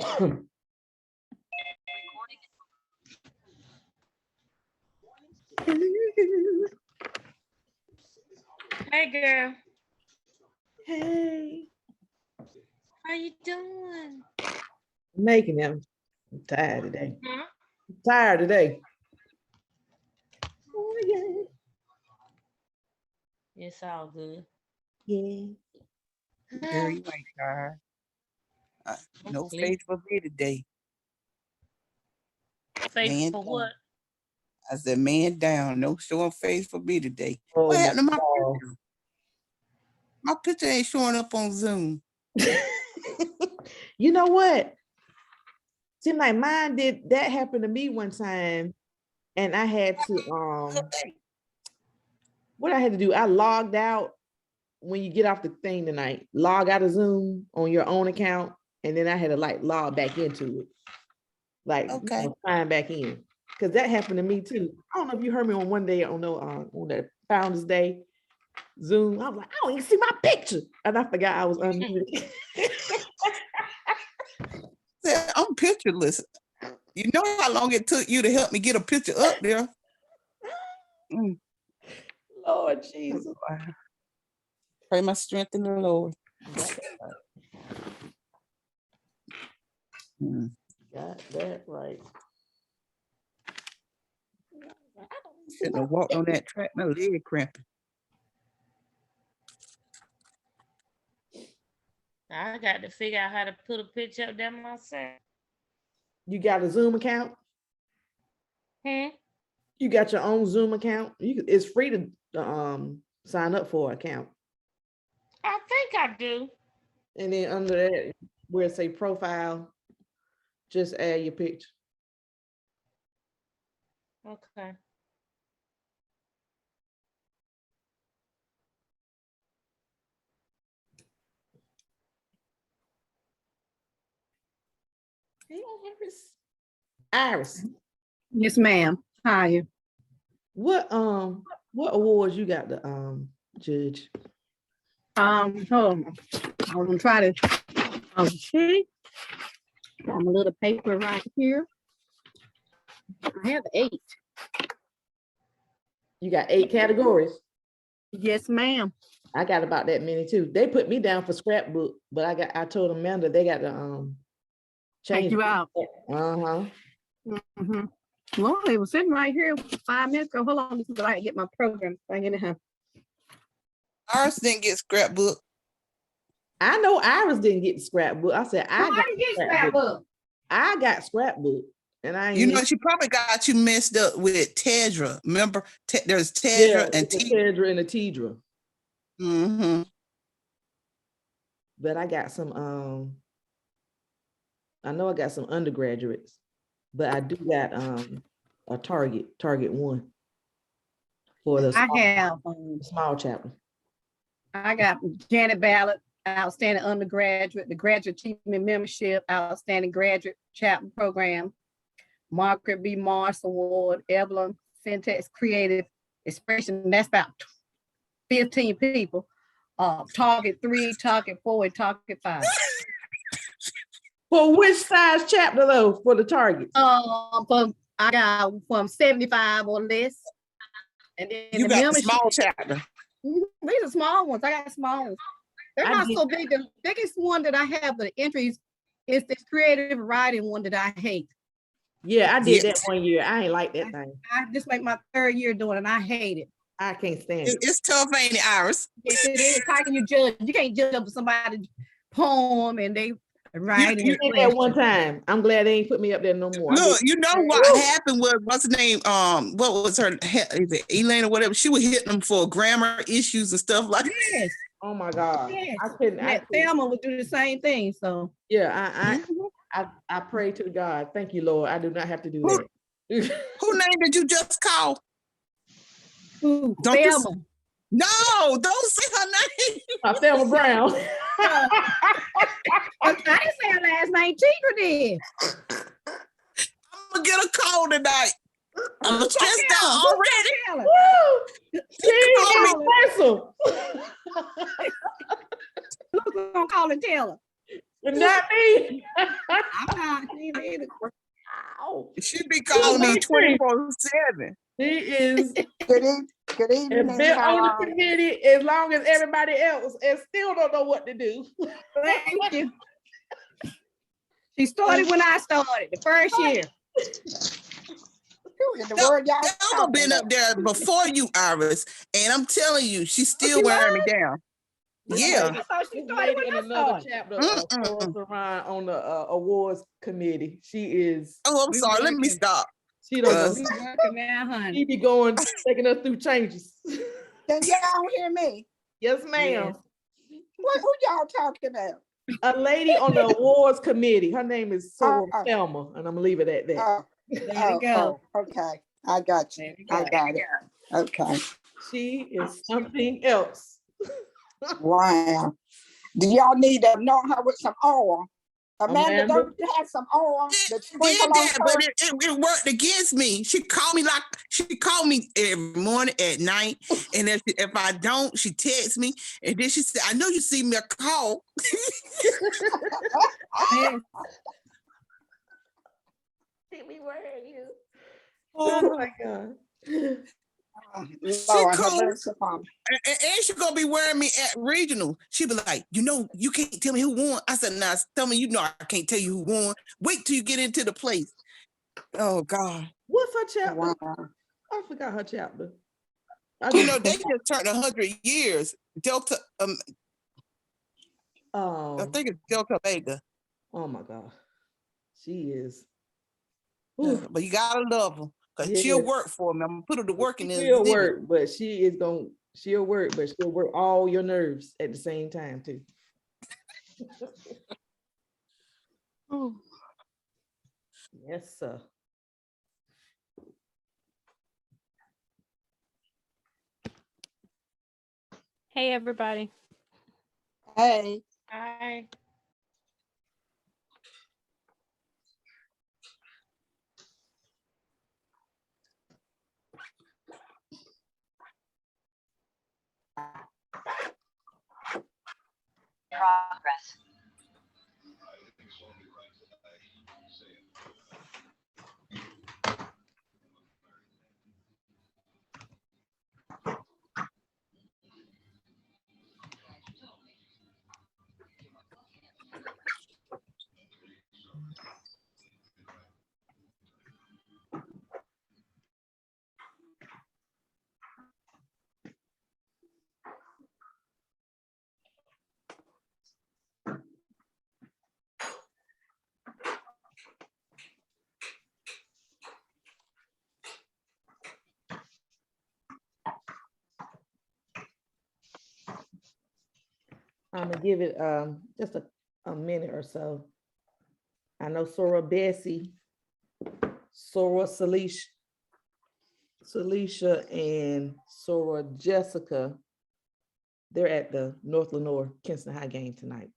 Hey, girl. Hey. How you doing? Making them. I'm tired today. Huh? I'm tired today. Oh, yeah. It's all good. Yeah. Girl, you ain't tired. No faith for me today. Faith for what? I said, man down. No showing face for me today. Oh, What happened to my God. picture? My picture ain't showing up on Zoom. You know what? Seemed like mine did. That happened to me one time, and I had to what I had to do. I logged out when you get off the thing tonight. Log out of Zoom on your own account, and then I had to like log back into it, like sign back in, because that happened to me too. I don't know if you heard me on one day on that Founders Day Zoom. I was like, I don't even see my picture, and I forgot I was unmuted. I'm pictureless. You know how long it took you to help me get a picture up there. Lord Jesus. Pray my strength in the Lord. Got that right. Shouldn't have walked on that track, my leg cramping. I got to figure out how to put a picture up there myself. You got a Zoom account? You got your own Zoom account? It's free to sign up for an account. I think I do. And then under that, where it say profile, just add your picture. Okay. Hey, Iris. Yes, ma'am. Hi. What awards you got to judge? Hold on. I'm gonna try to see. I'm a little paper right here. I have 8. You got 8 categories? Yes, ma'am. I got about that many too. They put me down for scrapbook, but I told Amanda they got to change. Take you out. Well, they were sitting right here 5 minutes ago. Hold on, until I get my program thing in the Iris didn't get scrapbook. I know Iris didn't get the scrapbook. I said I didn't get scrapbook. I got scrapbook, and I. You know, she probably got you messed up with Tedra. Remember, there's Tedra and Tedra and a Tedra. But I got some. I know I got some undergraduates, but I do got a target 1 for the small chapter. I got Janet Ballard, outstanding undergraduate, the Graduate Achievement Membership, outstanding graduate chapter program, Margaret B. Morse Award, Evelyn Syntax Creative Expression. That's about 15 people. Target 3, target 4, and target 5. For which size chapter though? For the targets? I got from 75 or less. And then you got the small chapter. These are small ones. I got small ones. They're not so big. The biggest one that I have the entries is this creative writing one that I hate. Yeah, I did that one year. I ain't like that thing. I just like my 3rd year doing it, and I hate it. I can't stand it. It's tough, ain't it, Iris? Yes, it is. How can you judge? You can't judge somebody's poem and they writing. You did that one time. I'm glad they ain't put me up there no more. Look, you know what happened was, what's the name? What was her? Is it Elaine or whatever? She was hitting them for grammar issues and stuff like that. Oh my God. Yes. I couldn't. Thelma would do the same thing. So yeah, I pray to God. Thank you, Lord. I do not have to do that. Who name did you just call? Who? Thelma. No, don't say her name. Thelma Brown. I didn't say her last name. Tigger did. I'm gonna get a call tonight. I'm stressed out already. Woo! See, Look, I'm gonna call and tell her. Not me. I'm not either. Ow. She be calling me 24/7. He is Good a evening. bit on the How committee as long as everybody else and still don't know what to do. Thank you. She started when I started, the first year. who in the world y'all Elma talking been up about? there before you, Iris, and I'm telling you, she's still she wearing me down. Yeah. I thought she This started lady when in I another started. chapter Mm-mm. Saran on the awards committee. She is. Oh, I'm We sorry. Let me working. stop. She don't know. Cause We working now, honey. She be going, taking us through changes. Can y'all hear me? Yes, ma'am. Who y'all talking about? A lady on the awards committee. Her name is Soror Oh. Thelma, and I'm gonna leave it at that. Oh, There we go. okay. I got you. There we I go. got it. Okay. She is something else. Wow. Do y'all need to anoint her with some oil? Amanda, Amanda? don't you have some oil it to did sprinkle on that, but her? it worked against me. She called me every morning at night, and if I don't, she texts me, and then she said, "I know you see me a call." Yes. Oh my God. Lord, have cool. mercy upon me. And she gonna be wearing me at regional. She be like, you can't tell me who won. I said, nah, tell me, I can't tell you who won. Wait till you get into the place. Oh God. What's her chapter? Wow. I forgot her chapter. I They just just turned 100 years. Delta, I oh think it's Delta Vega. my God. She is. But you gotta love her. Cause she'll Yes. work for me. I'm gonna put her to work in this. She'll work, but she'll work, but she'll work all your nerves at the same time too. Yes, sir. Hey, everybody. Hey, Hi. Progress. I'm gonna give it just a minute or so. I know Sora Bessie, Sora Celicia, and Sora Jessica. They're at the North Lenore Kinston High game tonight.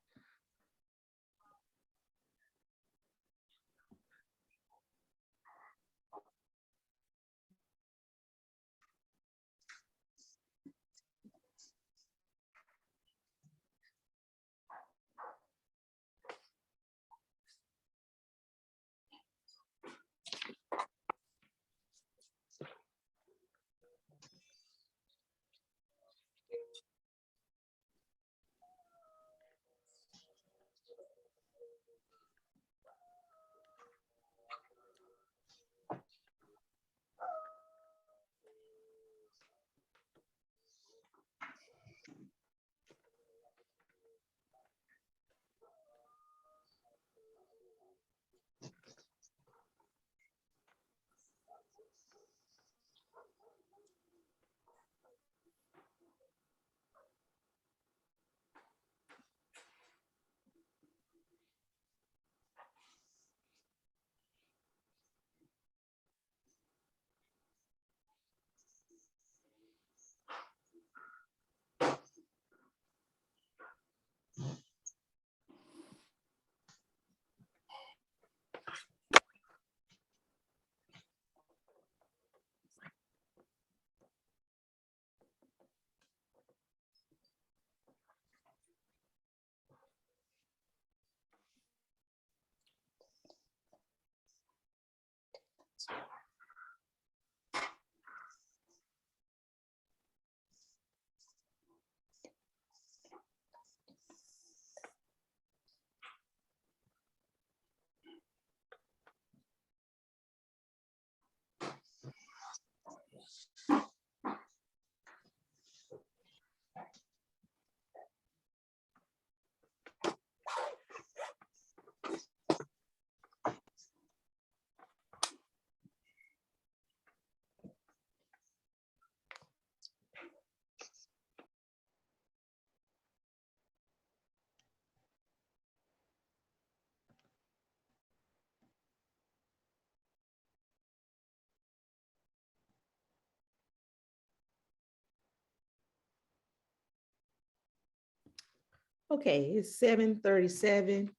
Okay, it's 7:37,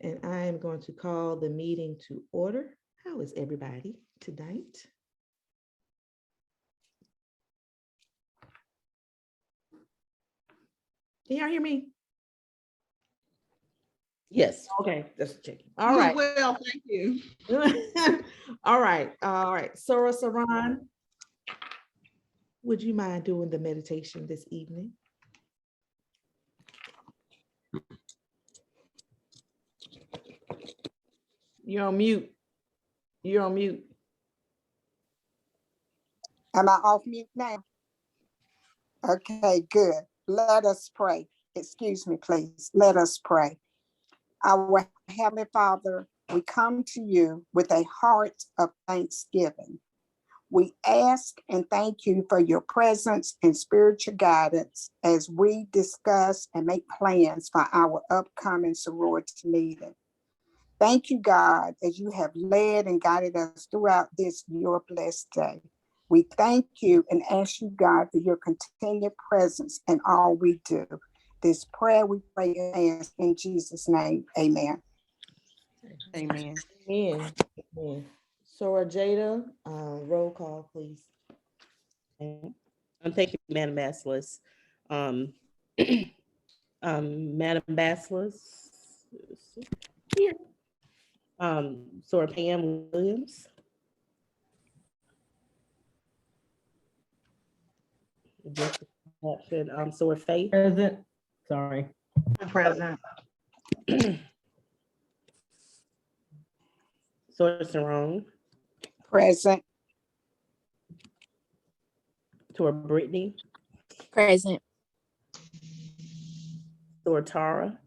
and I am going to call the meeting to order. How is everybody tonight? Can y'all hear me? Yes, okay, just checking. All right. Well, thank you. All right, all right. Sora Saran, would you mind doing the meditation this evening? You're on mute. You're on mute. Am I off mute now? Okay, good. Let us pray. Excuse me, please. Let us pray. Our Heavenly Father, we come to you with a heart of thanksgiving. We ask and thank you for your presence and spiritual guidance as we discuss and make plans for our upcoming sorority meeting. Thank you, God, as you have led and guided us throughout this your blessed day. We thank you and ask you, God, for your continued presence in all we do. This prayer we pray and ask in Jesus' name. Amen. Amen. Amen. Amen. Sora Jada, roll call, please. Thank you, Madam Basilis. Madam Basilis here. Sora Pam Williams. Sora Faith. Present. Sorry. Present. Sora Sarong. Present. Sora Brittany. Present. Sora Tara.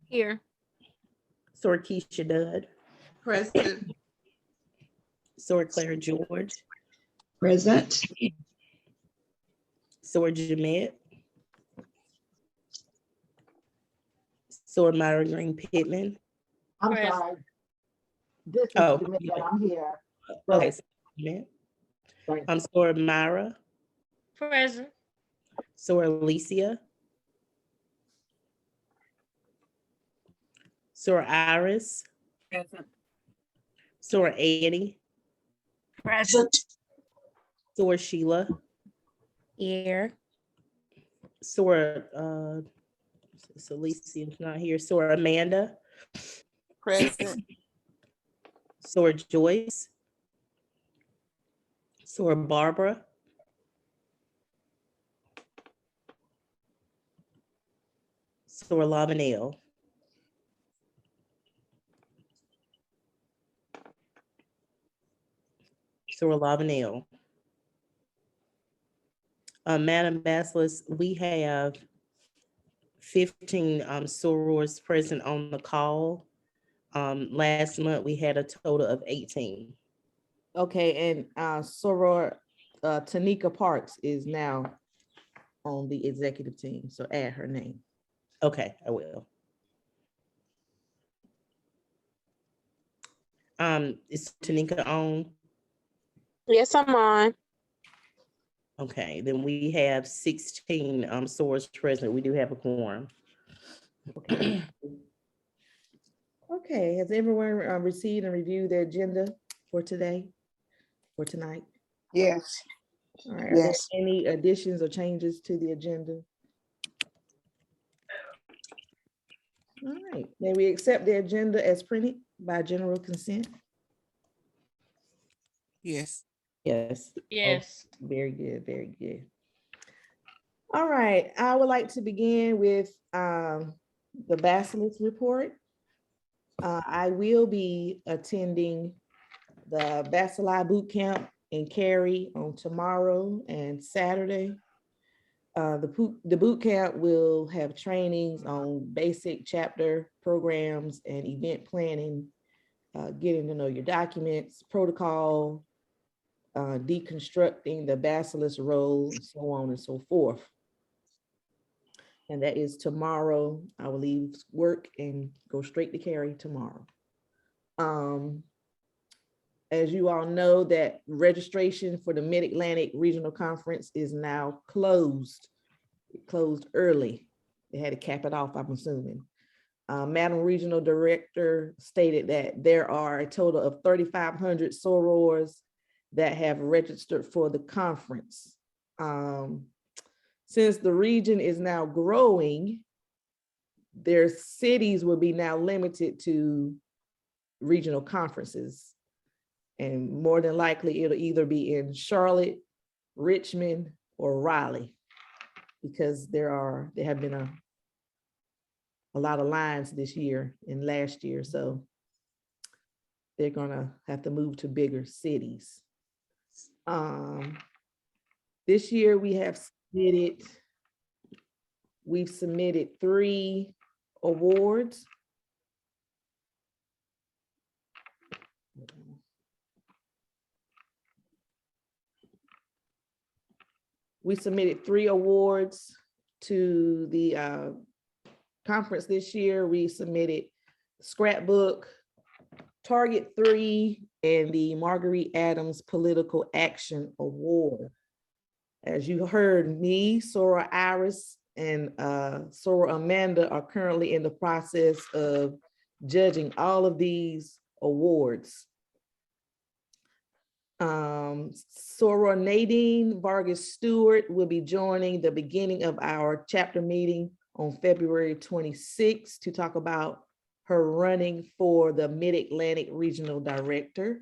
Here. Sora Keisha Dud. Present. Sora Claire George. Present. Sora Jamet. Sora Myra Green Pittman. I'm Present. sorry. This is Oh, Jamaica. I'm here. okay. Sora Myra. Present. Sora Alicia. Sora Iris. Present. Sora Eddie. Present. Sora Sheila. Here. Sora Alicia's not here. Sora Amanda. Present. Sora Joyce. Sora Barbara. Sora Lavanelle. Sora Lavanelle. Madam Basilis, we have 15 sorors present on the call. Last month we had a total of 18. Okay, and Soror Tanika Parks is now on the executive team, so add her name. Okay, I will. Is Tanika on? Yes, I'm on. Okay, then we have 16 sorors present. We do have a quorum. Okay. Okay, has everyone received and reviewed the agenda for today, for tonight? Yes. All right, are there Yes. any additions or changes to the agenda? All right, may we accept the agenda as printed by general consent? Yes. Yes. Yes. Oh, very good, very good. All right, I would like to begin with the Basilis report. I will be attending the Bacilli Boot Camp in Cary on tomorrow and Saturday. The boot camp will have trainings on basic chapter programs and event planning, getting to know your documents, protocol, deconstructing the Basilis role, and so on and so forth. And that is tomorrow. I will leave work and go straight to Cary tomorrow. As you all know, that registration for the Mid-Atlantic Regional Conference is now closed. It closed early. They had to cap it off, I'm assuming. Madam Regional Director stated that there are a total of 3,500 sorors that have registered for the conference. Since the region is now growing, their cities will be now limited to regional conferences. And more than likely, it'll either be in Charlotte, Richmond, or Raleigh, because there have been a lot of lines this year and last year. So they're gonna have to move to bigger cities. This year we've submitted 3 awards. We submitted 3 awards to the conference this year. We submitted Scrapbook, Target 3, and the Marguerite Adams Political Action Award. As you heard, me, Sora Iris, and Sora Amanda are currently in the process of judging all of these awards. Sora Nadine Vargas Stewart will be joining the beginning of our chapter meeting on February 26th to talk about her running for the Mid-Atlantic Regional Director.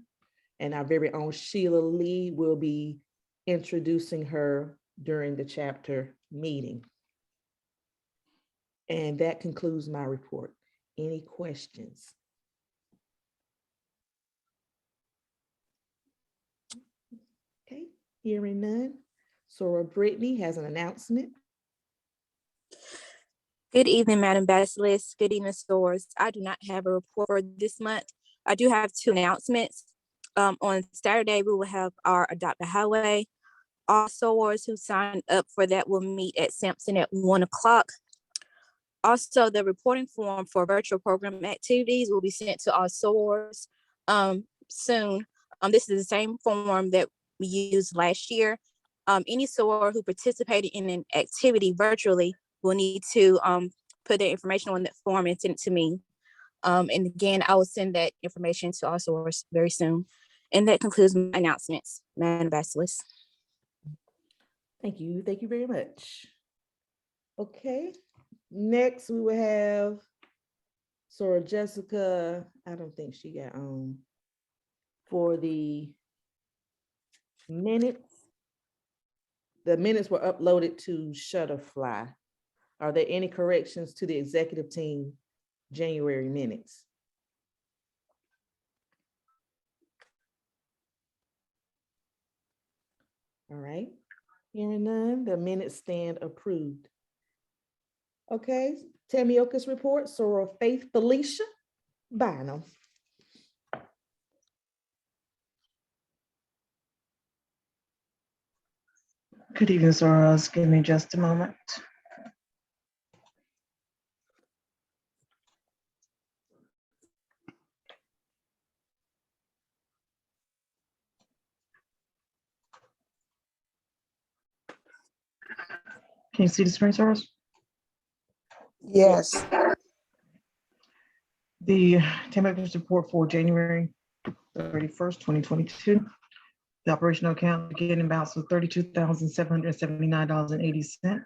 And our very own Sheila Lee will be introducing her during the chapter meeting. And that concludes my report. Any questions? Okay, hearing none. Sora Brittany has an announcement. Good evening, Madam Basilisk. Good evening, stores. I do not have a report for this month. I do have 2 announcements. On Saturday, we will have our Adopt a Highway. All stores who signed up for that will meet at Sampson at 1 o'clock. Also, the reporting form for virtual program activities will be sent to all stores soon. This is the same form that we used last year. Any store who participated in an activity virtually will need to put their information on that form and send it to me. And again, I will send that information to all stores very soon. And that concludes my announcements, Madam Basilisk. Thank you. Thank you very much. Okay. Next, we will have Sora Jessica. I don't think she got on for the minutes. The minutes were uploaded to Shutterfly. Are there any corrections to the executive team January minutes? All right, hearing none, the minutes stand approved. Okay, Tamioka's report, Sora Faith Felicia Bynum. Good evening, Soros. Give me just a moment. Can you see the screen, Soros? Yes. The Tamioka's report for January 31st, 2022. The operational account beginning balance was $32,779.80.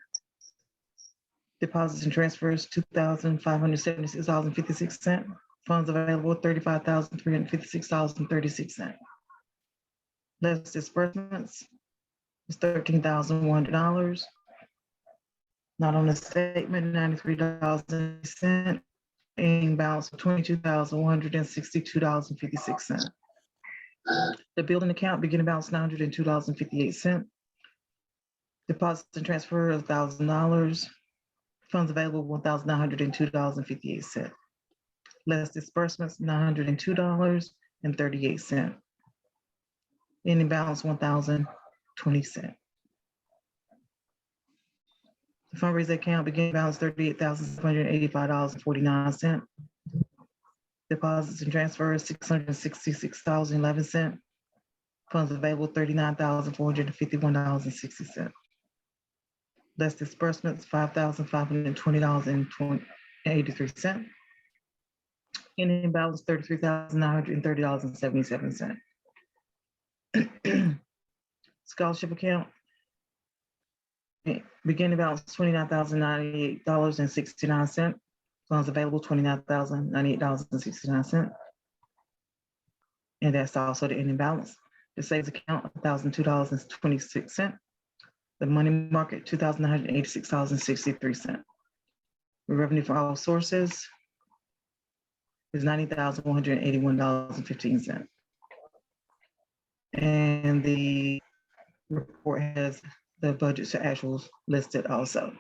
Deposits and transfers, $2,576.56. Funds available, $35,356.36. Less disbursements is $13,100. Not on the statement, $93.80. Ending balance of $22,162.56. The building account beginning balance $902.58. Deposits and transfer of $1,000. Funds available $1,902.58. Less disbursements $902.38. Ending balance $1,020. The fundraiser account beginning balance $38,785.49. Deposits and transfers Less disbursements, $5,520.83. Ending balance, $33,930.77. Scholarship account. Beginning balance, $29,098.69. Funds available, $29,098.69. And that's also the ending balance. The savings account, $1,002.26. The money market, $2,986.63. The revenue for all sources is $90,181.15. And the report has the budgets to actuals listed also.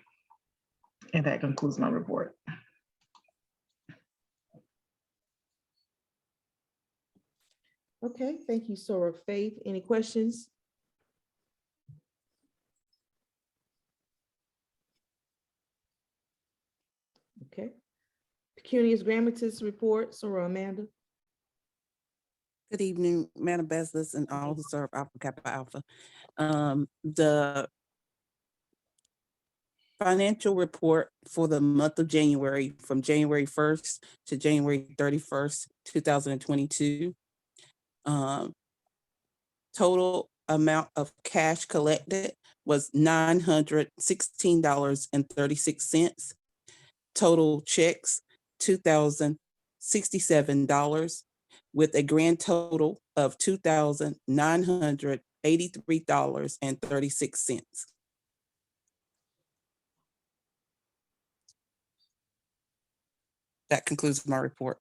And that concludes my report. Okay, thank you, Sora. Faith, any questions? Okay. Pecunious Grammatis report, Sora Amanda. Good evening, Madam Bezos and all who serve Alpha Kappa Alpha. The financial report for the month of January, from January 1st to January 31st, 2022. Total amount of cash collected was $916.36. Total checks, $2,067, with a grand total of $2,983.36. That concludes my report.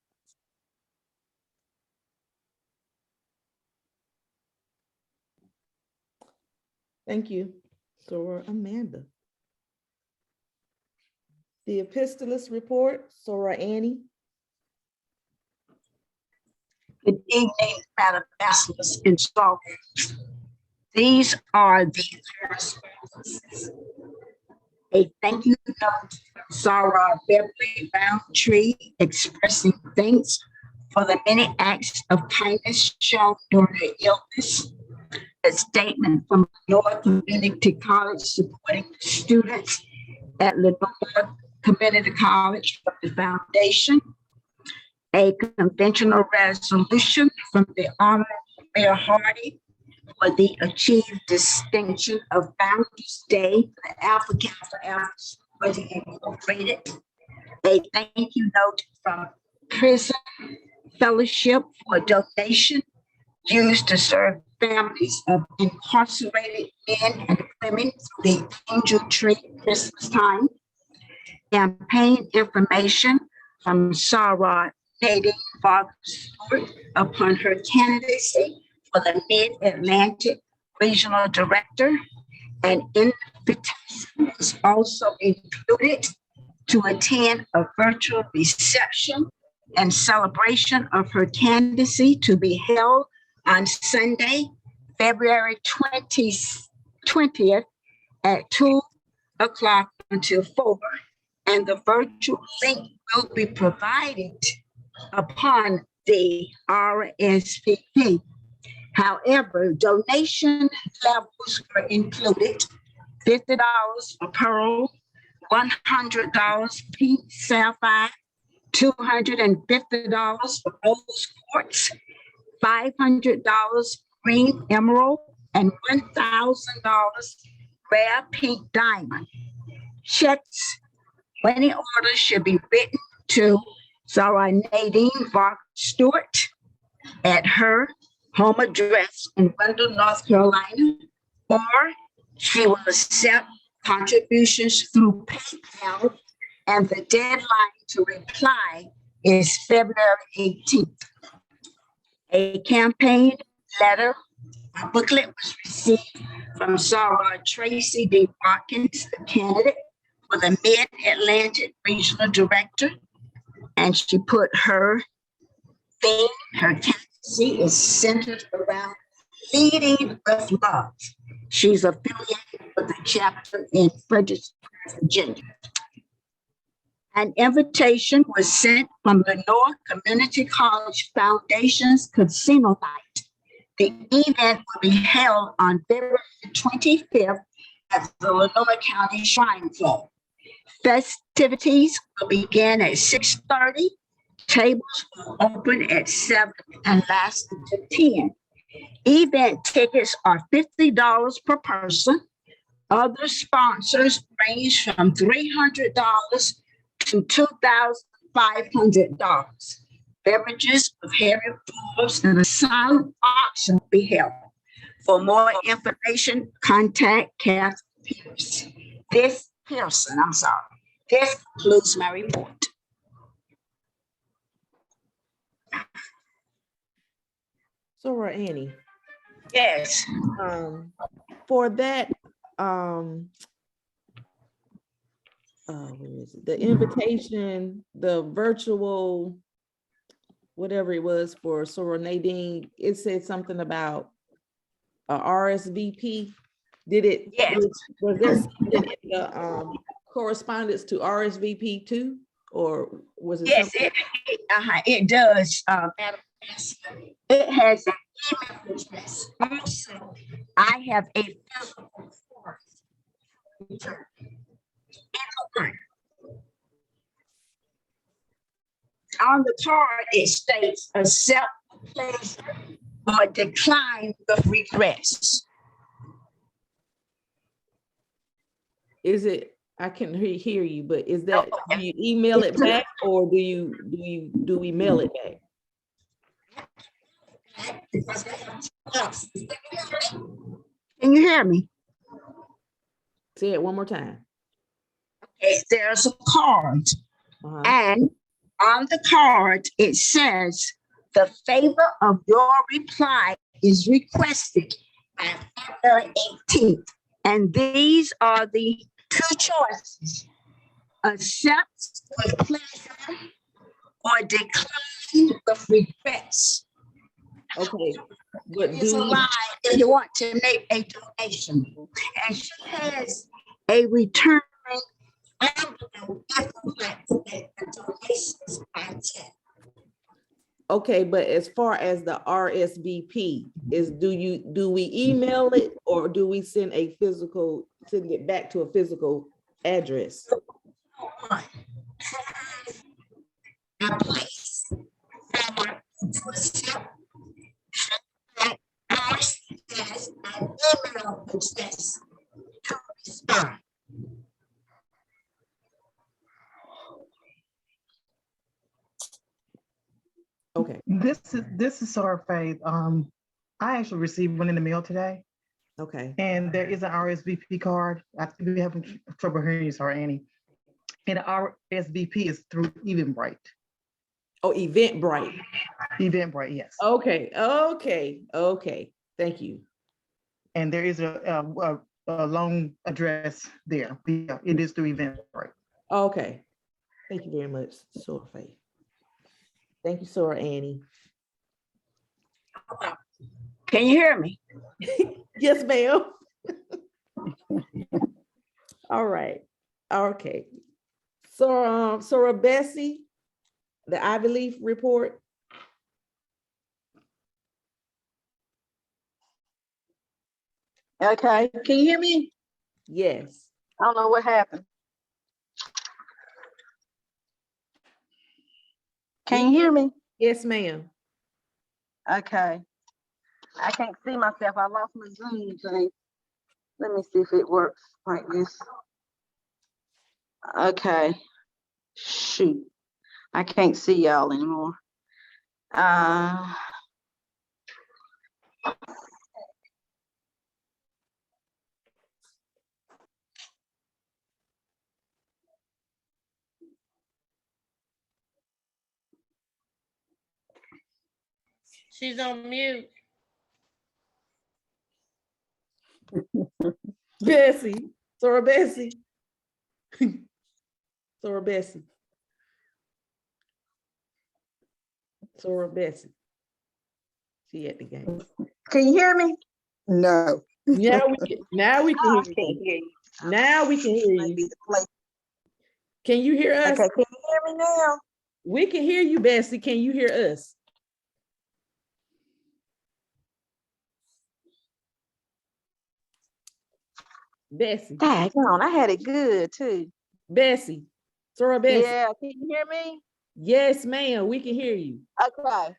Thank you, Sora Amanda. The epistolist report, Sora Annie. Good evening, Madam Bachelors and Scholars. These are the correspondences. A thank you note from Sarah Beverly Roundtree expressing thanks for the many acts of kindness shown during her illness. A statement from Lenore Community College supporting the students at Lenore Community College from the foundation. A conventional resolution from the Honorable Mayor Hardy for the achieved distinction of Founders Day for the Alpha Kappa Alpha Society Incorporated. A thank you note from Prison Fellowship for a donation used to serve families of incarcerated men and women through the Angel Tree Christmas time. Campaign information from Sarah Nadine Stewart upon her candidacy for the Mid-Atlantic Regional Director. An invitation was also included to attend a virtual reception and celebration of her candidacy to be held on Sunday, February 20th at 2 o'clock until 4. And the virtual link will be provided upon the RSVP. However, donation levels were included: $50 for pearl, $100 pink sapphire, $250 for rose quartz, $500 green emerald, and $1,000 rare pink diamond. Checks, money orders should be written to Sarah Nadine Stewart at her home address in Wendell, North Carolina, or she will accept contributions through PayPal, and the deadline to reply is February 18th. A campaign letter, a booklet was received from Sarah Tracy D. Watkins, the candidate for the Mid-Atlantic Regional Director, and she put her theme, her candidacy is centered around leading with love. She's affiliated with the chapter in Fredericksburg, Virginia. An invitation was sent from the Lenore Community College Foundation's Casino Night. The event will be held on February 25th at the Lenore County Shrine Club. Festivities will begin at 6:30. Tables will open at 7 and last until 10. Event tickets are $50 per person. Other sponsors range from $300 to $2,500. Beverages of heavy floors and a silent auction will be held. For more information, contact Kathy Pearson. This concludes my report. Sora Annie, Yes. for that, where is it? The invitation, the virtual, whatever it was for Sora Nadine, it said something about a RSVP. Did it? Yes. Was there something in the correspondence to RSVP too, or was it? Yes, something? it does. Madam President. It has an email address. Also, I have a physical form. On the card, it states accept, pleasure, or decline the request. Is it? I can hear you, but is that, do you email it back, or do we mail it back? Can you hear me? Say it one more time. Okay, there's a card, and on the card it says the favor of your reply is requested by February 18th, and these are the two choices: accept with pleasure or decline the request. Okay, but It's a line if you want to make a donation, and she has a return envelope if you like to make a donation by check. Okay, but as far as the RSVP is, do we email it, or do we send it back to a physical address? A place to accept. Ours has an email address to respond. Okay. This is Sora Faith. I actually received one in the mail today. Okay. And there is an RSVP card. I think we have trouble hearing you, Sora Annie. And the RSVP is through Eventbrite. Oh, Eventbrite. Eventbrite, yes. Okay. Thank you. And there is a long address there. Yeah, it is through Eventbrite. Okay. Thank you very much, Sora Faith. Thank you, Sora Annie. Can you hear me? Yes, ma'am. All right. Okay. So, Sora Bessie, the Ivy Leaf report. Okay, can you hear me? Yes. I don't know what happened. Can you hear me? Yes, ma'am. Okay. I can't see myself. I lost my Zoom thing. Let me see if it works like this. Okay. Shoot. I can't see y'all anymore. She's on mute. Bessie. Sora Bessie. Sora Bessie. Sora Bessie. She at the game. Can you hear me? No. Now we can hear you. Now we can hear you. Can you hear us? Okay, can you hear me now? We can hear you, Bessie. Can you hear us? Bessie. Daggone, I had it good too. Bessie. Sarah Bessie. Yeah, can you hear me? Yes, ma'am. We can hear you. Okay.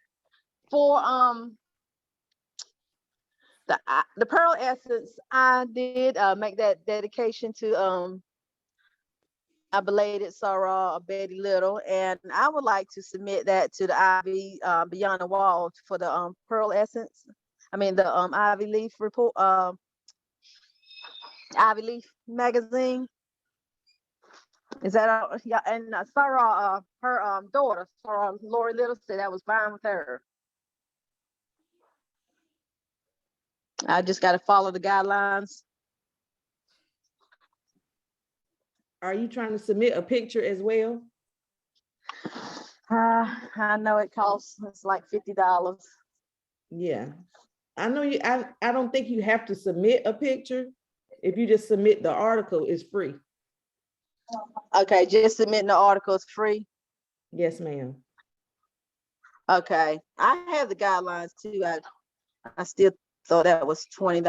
For the Pearl Essence, I did make that dedication to our belated Sarah Betty Little, and I would like to submit that to the Ivy Beyond the Wall for the Pearl Essence. I mean the Ivy Leaf report, Ivy Leaf magazine. Is that all? Yeah, and Sarah, her daughter, Sarah Lori Little, said that was fine with her. I just got to follow the guidelines. Are you trying to submit a picture as well? I know it costs, it's like $50. Yeah. I know you, I don't think you have to submit a picture. If you just submit the article, it's free. Okay, just submitting the article is free. Yes, ma'am. Okay, I have the guidelines too. I still thought that was $20.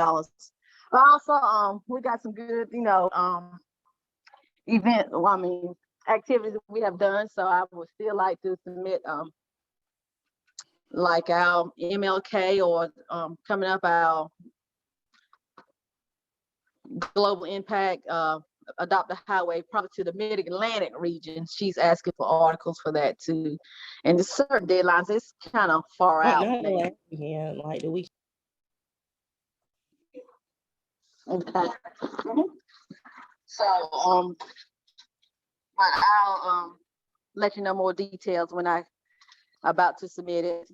But also, we got some good, activities we have done. So I would still like to submit, like our MLK or coming up our global impact, adopt a highway, probably to the Mid-Atlantic region. She's asking for articles for that too. And the certain deadlines, it's kind of far out. Yeah, like the week. Okay. So, but I'll let you know more details when I about to submit it.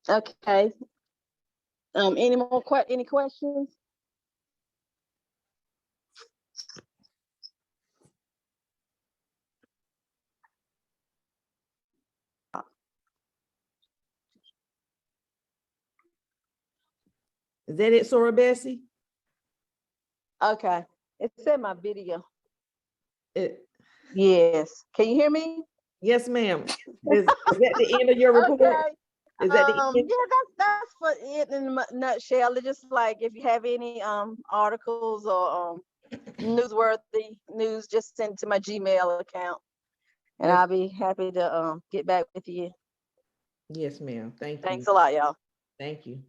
Okay. Any questions? Is that it, Sarah Bessie? Okay. It's in my video. Yes. Can you hear me? Yes, ma'am. Is that the end of your report? Okay. Is that the end? Yeah, that's for it in a nutshell. It's just like if you have any articles or newsworthy news, just send it to my Gmail account, and Yes. I'll be happy to get back with you. Yes, ma'am. Thank you. Thanks a lot, y'all. Thank you.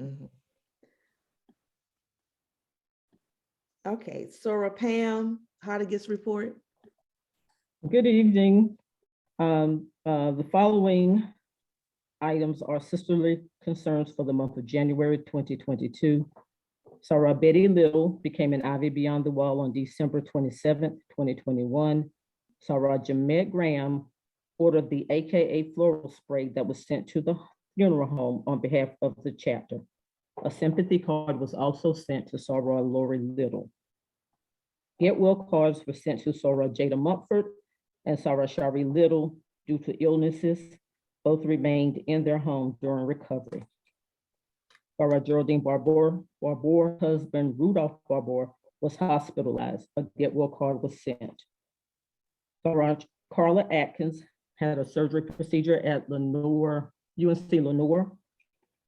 Mhm. Okay, Sarah Pam, Hottigas report. Good evening. The following items are sisterly concerns for the month of January 2022. Sarah Betty Little became an Ivy Beyond the Wall on December 27th, 2021. Sarah Jamet Graham ordered the AKA floral spray that was sent to the funeral home on behalf of the chapter. A sympathy card was also sent to Sarah Lori Little. Get well cards were sent to Sarah Jada Mumford and Sarah Shari Little due to illnesses. Both remained in their home during recovery. Sarah Geraldine Barbour, husband Rudolph Barbour, was hospitalized. A get well card was sent. Sarah Carla Atkins had a surgery procedure at UNC Lenoir,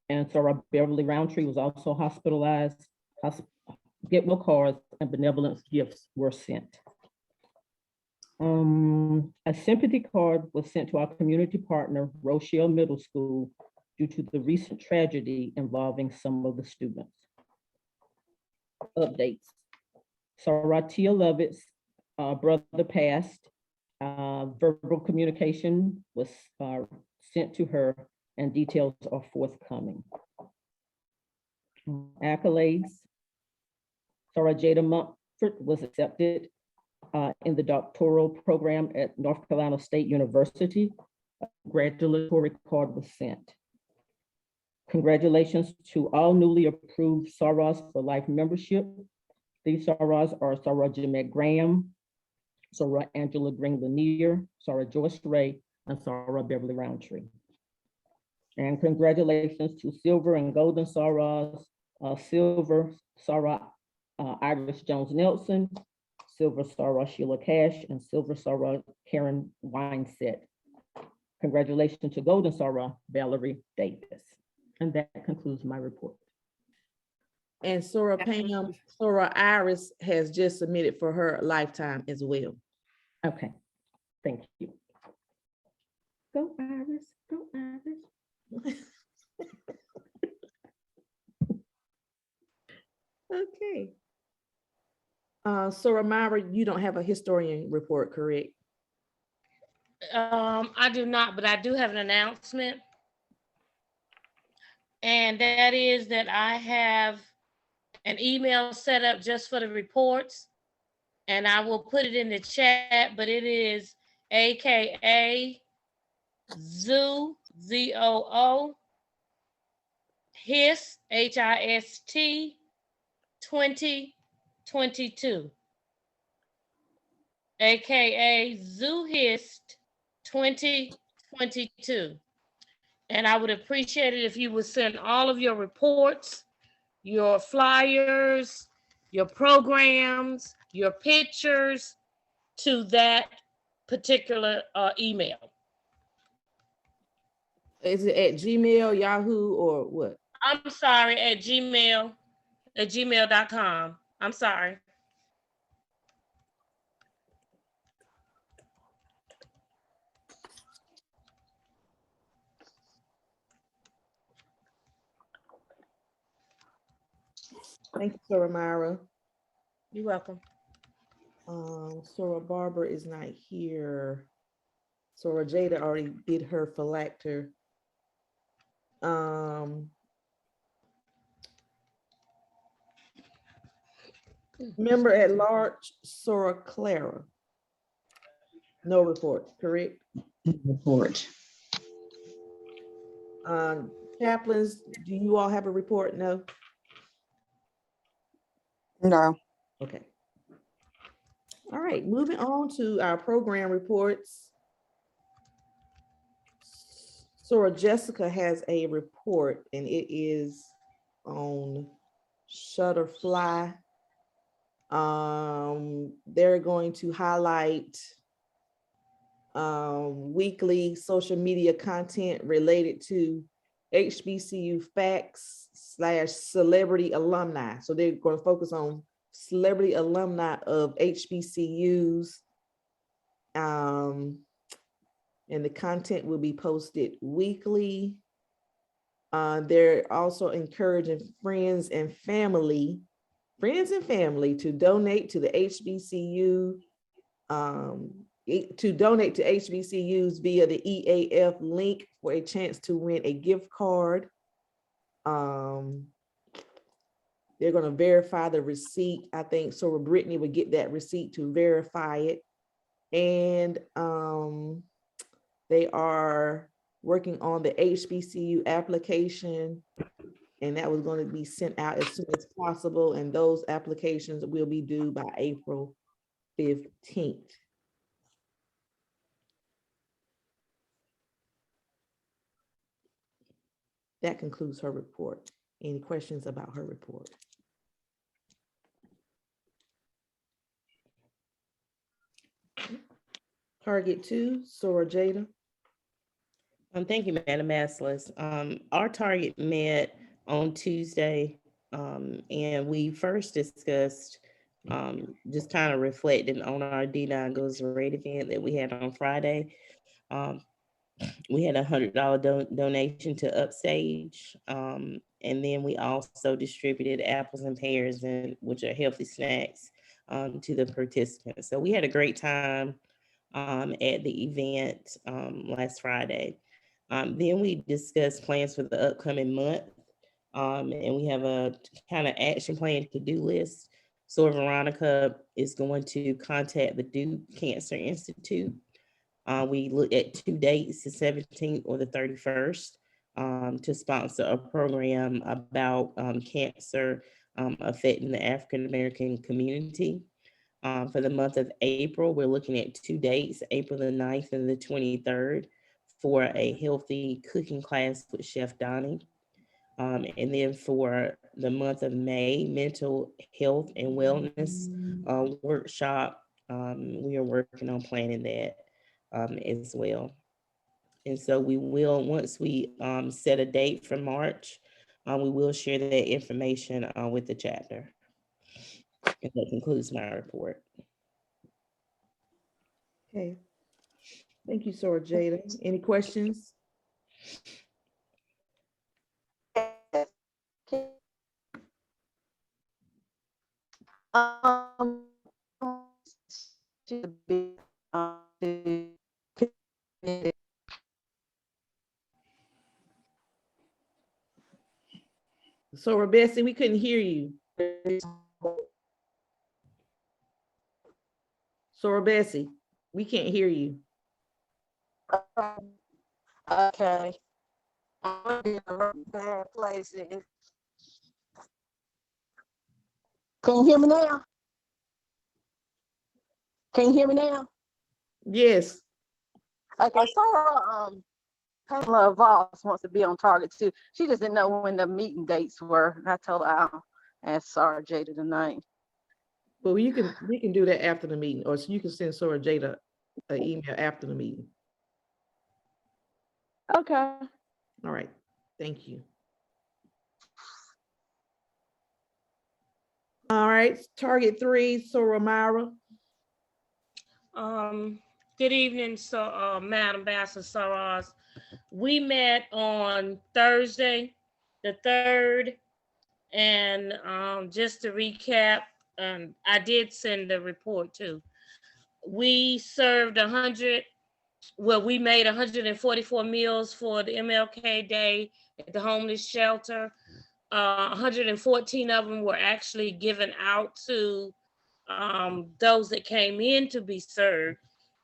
and Sarah Beverly Roundtree was also hospitalized. Get well cards and benevolence gifts were sent. A sympathy card was sent to our community partner, Rochelle Middle School, due to the recent tragedy involving some of the students. Updates. Saratia Lovett's brother passed. Verbal communication was sent to her and details are forthcoming. Accolades. Sarah Jada Mumford was accepted in the doctoral program at North Carolina State University. A congratulatory card was sent. Congratulations to all newly approved Sarahs for life membership. These Sarahs are Sarah Jamet Graham, Sarah Angela Green Lanier, Sarah Joyce Ray, and Sarah Beverly Roundtree. And congratulations to silver and golden Sarahs, silver Sarah Iris Jones Nelson, silver Sarah Sheila Cash, and silver Sarah Karen Wineset. Congratulations to Golden Soror Valerie Davis. And that concludes my report. And Sora Pam, Sora Iris has just submitted for her lifetime as well. Okay, thank you. Go Iris, go Iris. Okay. Sora Myra, you don't have a historian report, correct? I do not, but I do have an announcement. And that is that I have an email set up just for the reports. And I will put it in the chat, but it is AKA Zoo, ZOO, HIST, HIST 2022. AKA Zoo HIST 2022. And I would appreciate it if you would send all of your reports, your flyers, your programs, your pictures to that particular email. Is it at Gmail, Yahoo, or what? I'm sorry, at gmail.com. I'm sorry. Thank you, Sora Myra. You're welcome. Sora Barbara is not here. Sora Jada already did her phylacter. Member at large, Sora Clara. No report, correct? Report. Chaplains, do you all have a report? No? No. Okay. All right, moving on to our program reports. Sora Jessica has a report and it is on Shutterfly. They're going to highlight weekly social media content related to HBCU facts / celebrity alumni. So they're going to focus on celebrity alumni of HBCUs. And the content will be posted weekly. They're also encouraging friends and family to donate to the HBCU, to donate to HBCUs via the EAF link for a chance to win a gift card. They're going to verify the receipt. I think Sora Brittany would get that receipt to verify it. And they are working on the HBCU application, and that was going to be sent out as soon as possible. And those applications will be due by April 15th. That concludes her report. Any questions about her report? Target 2, Sora Jada. Thank you, Madam Maslis. Our target met on Tuesday, and we first discussed just kind of reflecting on our D9 Goes Great event that we had on Friday. We had $100 donation to Upstage, and then we also distributed apples and pears, which are healthy snacks, to the participants. So we had a great time at the event last Friday. Then we discussed plans for the upcoming month, and we have a kind of action plan to-do list. So Veronica is going to contact the Duke Cancer Institute. We looked at 2 dates, the 17th or the 31st, to sponsor a program about cancer affecting the African-American community. For the month of April, we're looking at 2 dates, April the 9th and the 23rd, for a healthy cooking class with Chef Donnie. And then for the month of May, mental health and wellness workshop. We are working on planning that as well. And so we will, once we set a date for March, we will share that information with the chapter. And that concludes my report. Okay. Thank you, Sora Jada. Any questions? Should be Sora Bessie, we couldn't hear you. Sora Bessie, we can't hear you. okay. I'm in a bad place. Can you hear me now? Can you hear me now? Yes. Okay, Sarah, Pamela Voss wants to be on target too. She just didn't know when the meeting dates were. And I told her I'll ask Sarah Jada tonight. Well, we can do that after the meeting, or so you can send Sora Jada an email after the meeting. Okay. All right. Thank you. All right. Target 3, Sora Myra. Good evening, so Madam Ambassador Saras. We met on Thursday, the 3rd, and just to recap, I did send the report too. We served we made 144 meals for the MLK Day at the homeless shelter. 114 of them were actually given out to those that came in to be served.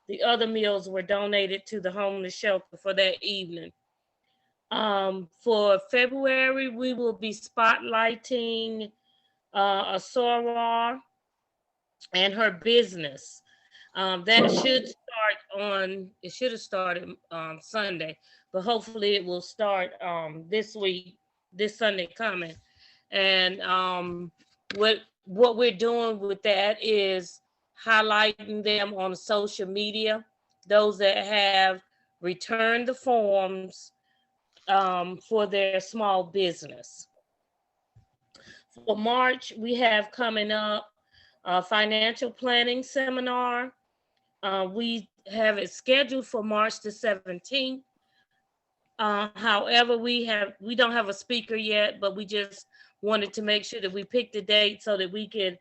The other meals were donated to the homeless shelter for that evening. For February, we will be spotlighting a soror and her business. That should it should have started Sunday, but hopefully it will start this week, this Sunday coming. And what we're doing with that is highlighting them on social media, those that have returned the forms for their small business. For March, we have coming up a financial planning seminar. We have it scheduled for March the 17th. However, we don't have a speaker yet, but we just wanted to make sure that we picked the date so that we could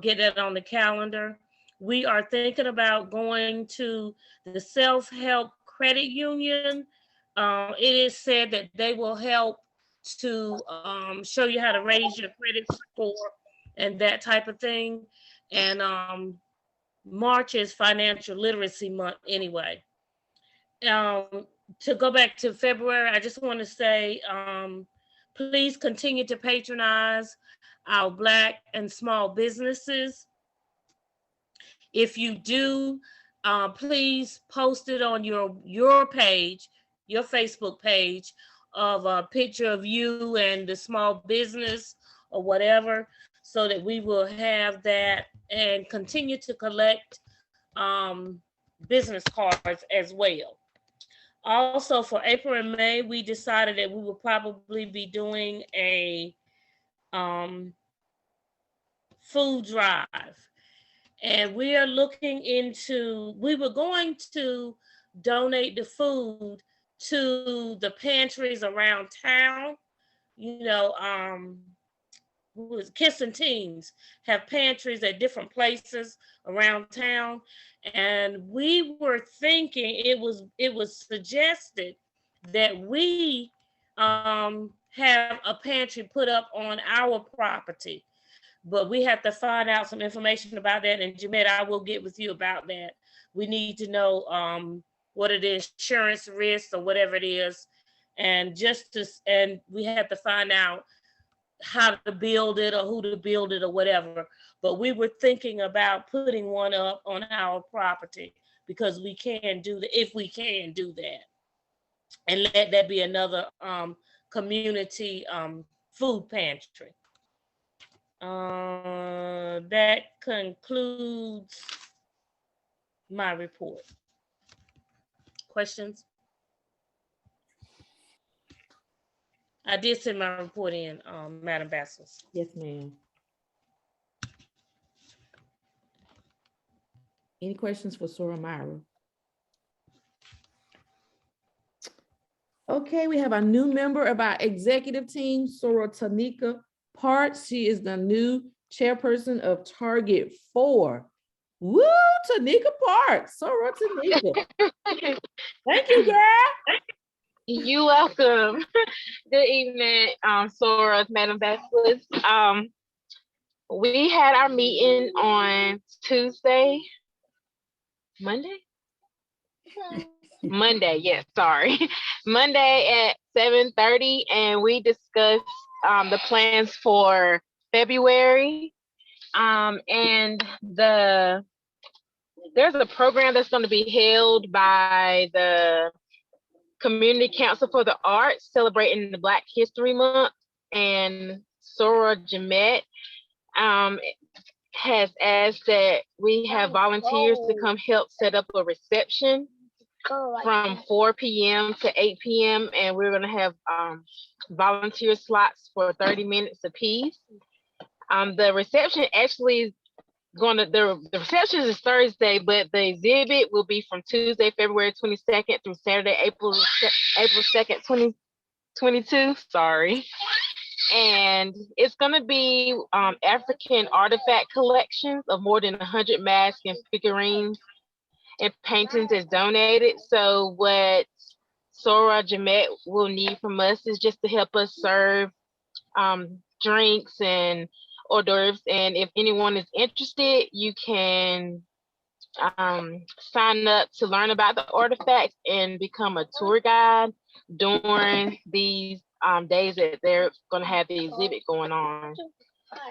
get that on the calendar. We are thinking about going to the self-help credit union. It is said that they will help to show you how to raise your credit score and that type of thing. And March is financial literacy month anyway. To go back to February, I just want to say, please continue to patronize our Black and small businesses. If you do, please post it on your page, your Facebook page, of a picture of you and the small business or whatever, so that we will have that and continue to collect business cards as well. Also, for April and May, we decided that we will probably be doing a food drive. And we are looking into, we were going to donate the food to the pantries around town. You know, Kissing Teens have pantries at different places around town, and we were thinking it was suggested that we have a pantry put up on our property, but we have to find out some information about that. And Jamette, I will get with you about that. We need to know what it is, insurance risk or whatever it is, and we have to find out how to build it or who to build it or whatever. But we were thinking about putting one up on our property because we can do that, if we can do that. And let that be another community food pantry. That concludes my report. Questions? I did send my report in, Madam Bassos. Yes, ma'am. Any questions for Sora Myra? Okay, we have a new member of our executive team, Sora Tanika Parts. She is the new chairperson of Target 4. Woo, Tanika Parts, Sora Tanika. Thank you, girl. You welcome. Good evening, Sora, Madam Baslis. We had our meeting on Tuesday, Monday? Monday, yes, sorry. Monday at 7:30, and we discussed the plans for February. And there's a program that's going to be held by the Community Council for the Arts celebrating the Black History Month, and Sora Jamet has asked that we have volunteers to come help set up a reception from 4 p.m. to 8 p.m. and we're going to have volunteer slots for 30 minutes apiece. The reception actually is the reception is Thursday, but the exhibit will be from Tuesday, February 22nd through Saturday, April 2nd, 2022. Sorry. And it's going to be African artifact collections of more than 100 masks and figurines and paintings is donated. So what Sora Jamet will need from us is just to help us serve drinks and hors d'oeuvres. And if anyone is interested, you can sign up to learn about the artifacts and become a tour guide during these days that they're going to have the exhibit going on.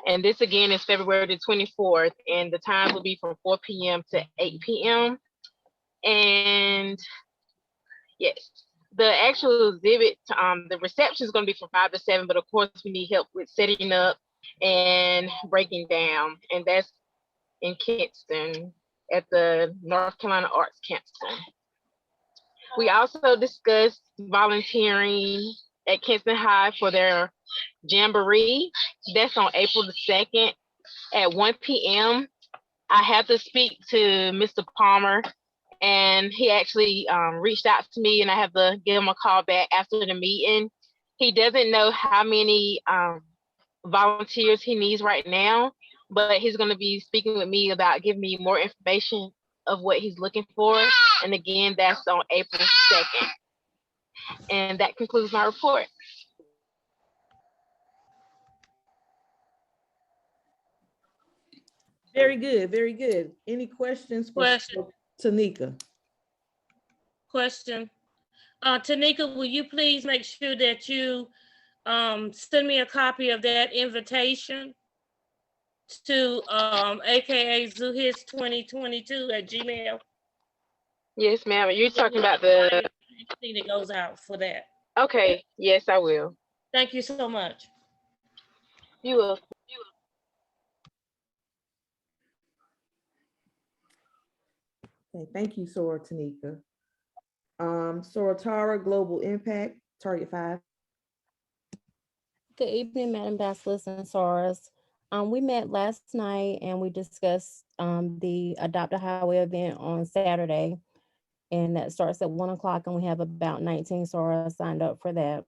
And this again is February the 24th, and the time will be from 4 p.m. to 8 p.m. And yes, the actual exhibit, the reception is going to be from 5 to 7, but of course we need help with setting up and breaking down. And that's in Kinston at the North Carolina Arts Council. We also discussed volunteering at Kinston High for their Jamboree. That's on April the 2nd at 1 p.m. I have to speak to Mr. Palmer, and he actually reached out to me, and I have to give him a call back after the meeting. He doesn't know how many volunteers he needs right now, but he's going to be speaking with me about giving me more information of what he's looking for. And again, that's on April 2nd. And that concludes my report. Very good, very good. Any questions for Tanika? Question. Tanika, will you please make sure that you send me a copy of that invitation to aka Zuhis 2022 at Gmail? Yes, ma'am. You're talking about the thing that goes out for that. Okay, yes, I will. Thank you so much. You will. Okay, thank you, Sora Tanika. Sora Tara, Global Impact, Target 5. Good evening, Madam Baslis and Soras. We met last night and we discussed the Adopt a Highway event on Saturday, and that starts at 1 o'clock, and we have about 19 Soras signed up for that.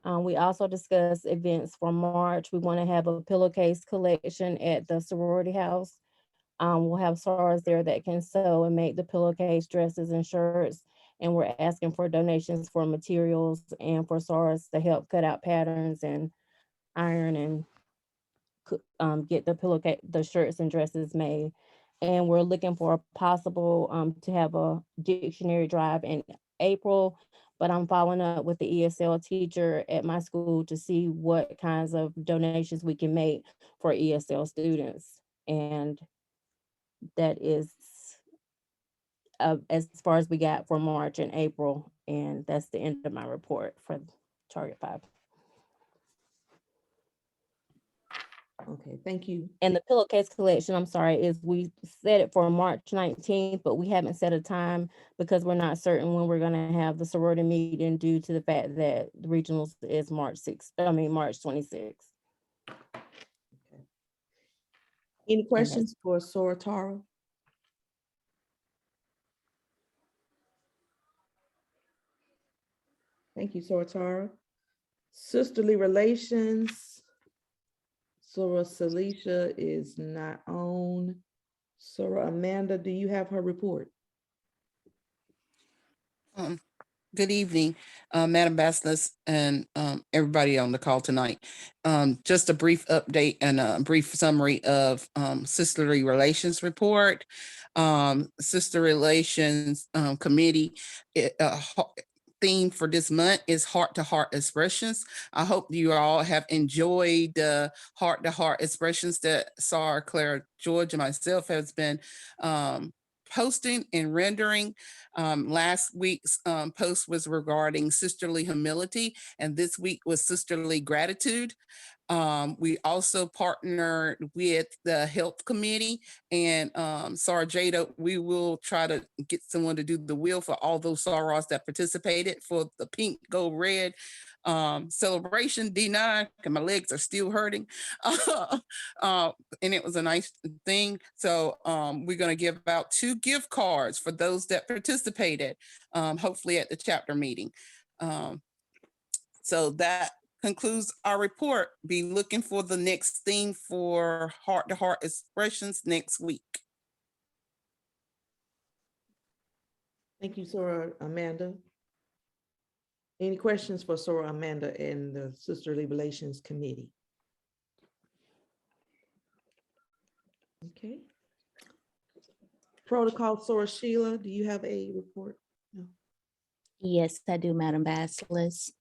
We also discussed events for March. We want to have a pillowcase collection at the sorority house. We'll have Soras there that can sew and make the pillowcase dresses and shirts. And we're asking for donations for materials and for Soras to help cut out patterns and iron and get the shirts and dresses made. And we're looking for a possible to have a dictionary drive in April, but I'm following up with the ESL teacher at my school to see what kinds of donations we can make for ESL students. And that is as far as we got for March and April, and that's the end of my report for Target 5. Okay, thank you. And the pillowcase collection, I'm sorry, is we set it for March 19th, but we haven't set a time because we're not certain when we're gonna have the sorority meeting due to the fact that the regionals is March 26th. Any questions for Sora Tara? Thank you, Sora Tara. Sisterly relations. Sora Celicia is not on. Sora Amanda, do you have her report? Good evening, Madam Bastos and everybody on the call tonight. Just a brief update and a brief summary of Sisterly Relations report. Sister Relations Committee theme for this month is heart-to-heart expressions. I hope you all have enjoyed the heart-to-heart expressions that Sarah, Claire, George, and myself has been posting and rendering. Last week's post was regarding sisterly humility, and this week was sisterly gratitude. We also partnered with the health committee and Sarah Jada. We will try to get someone to do the wheel for all those sorors that participated for the pink, gold, red celebration D9, and my legs are still hurting. And it was a nice thing. So we're going to give out 2 gift cards for those that participated, hopefully at the chapter meeting. So that concludes our report. Be looking for the next theme for heart-to-heart expressions next week. Thank you, Sora Amanda. Any questions for Sora Amanda and the Sisterly Relations Committee? Okay. Protocol, Sora Sheila, do you have a report? No. Yes, I do, Madam Bastos.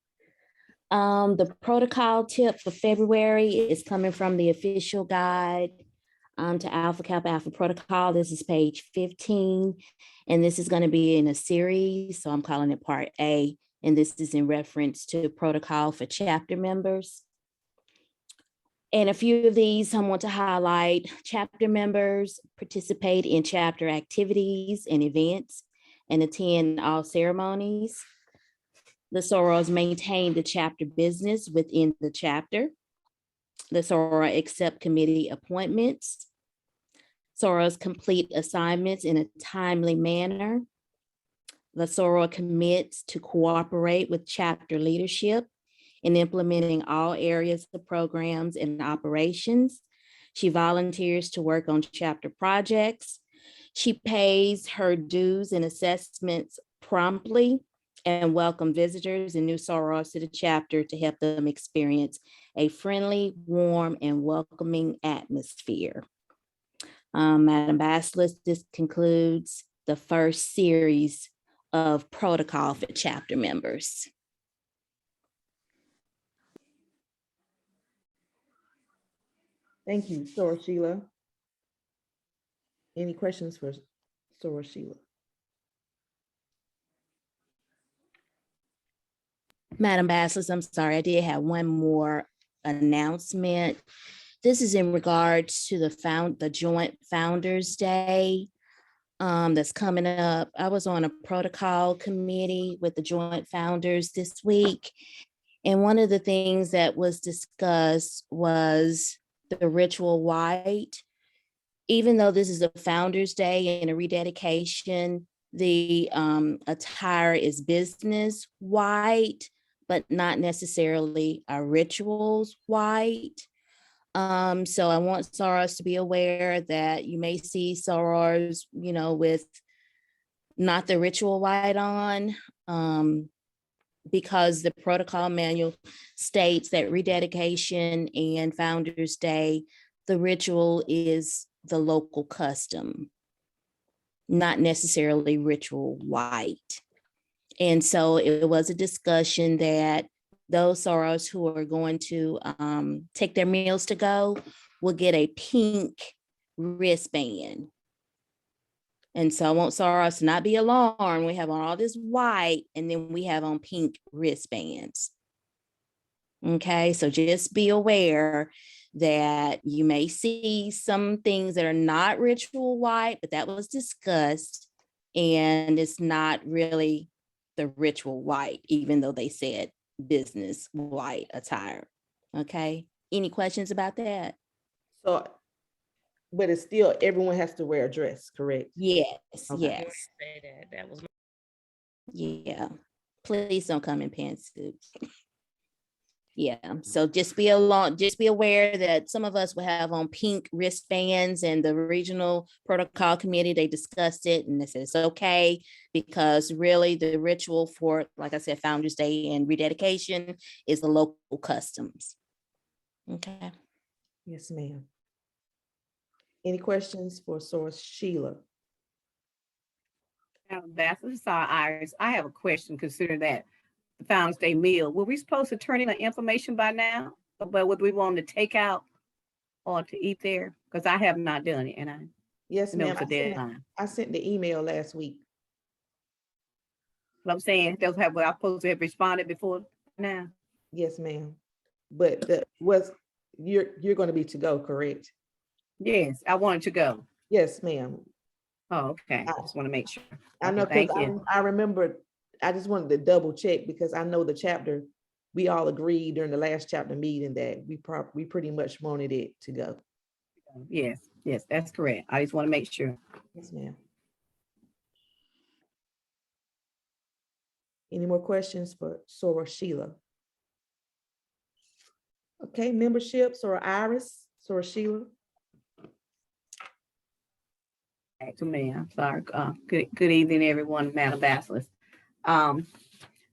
The protocol tip for February is coming from the official guide to Alpha Kappa Alpha Protocol. This is page 15, and this is going to be in a series, so I'm calling it Part A, and this is in reference to protocol for chapter members. And a few of these I want to highlight. Chapter members participate in chapter activities and events and attend all ceremonies. The sorors maintain the chapter business within the chapter. The soror accept committee appointments. Sorors complete assignments in a timely manner. The soror commits to cooperate with chapter leadership in implementing all areas of programs and operations. She volunteers to work on chapter projects. She pays her dues and assessments promptly and welcome visitors and new sorors to the chapter to help them experience a friendly, warm, and welcoming atmosphere. Madam Bastos, this concludes the first series of protocol for chapter members. Thank you, Sora Sheila. Any questions for Sora Sheila? Madam Bastos, I'm sorry, I did have one more announcement. This is in regards to the Joint Founders Day that's coming up. I was on a protocol committee with the Joint Founders this week, and one of the things that was discussed was the ritual white. Even though this is a Founders Day and a rededication, the attire is business white, but not necessarily a rituals white. So I want sorors to be aware that you may see sorors, with not the ritual white on, because the protocol manual states that rededication and Founders Day, the ritual is the local custom, not necessarily ritual white. And so it was a discussion that those sorors who are going to take their meals to go will get a pink wristband. And so I want sorors to not be alarmed. We have on all this white and then we have on pink wristbands. Okay, so just be aware that you may see some things that are not ritual white, but that was discussed. And it's not really the ritual white, even though they said business white attire. Okay. Any questions about that? So, but it's still, everyone has to wear a dress, correct? Yes, Okay. yes. Say that. That was Yeah. Please don't come in pantsuits. Yeah, so just be aware that some of us will have on pink wristbands, and the regional protocol committee, they discussed it and they said it's okay, because really the ritual for, like I said, Founder's Day and rededication is the local customs. Okay. Yes, ma'am. Any questions for Source Sheila? Ambassador Iris, I have a question considering that the Founder's Day meal. Were we supposed to turn in the information by now about what we want to take out or to eat there? Because I have not done it, and I Yes, know ma'am. it's a deadline. I sent the email last week. What I'm saying, those have what I'm supposed to have responded before now. Yes, ma'am. But you're going to be to go, correct? Yes, I wanted to go. Yes, ma'am. Oh, okay. I just want to make sure. I know, Okay, because thank you. I remember, I just wanted to double check, because I know the chapter, we all agreed during the last chapter meeting that we pretty much wanted it to go. Yes, yes, that's correct. I just want to make sure. Yes, ma'am. Any more questions for Sora Sheila? Okay, membership, Sora Iris, Sora Sheila. Back to me. I'm sorry. Good evening, everyone, Madam Bachelor.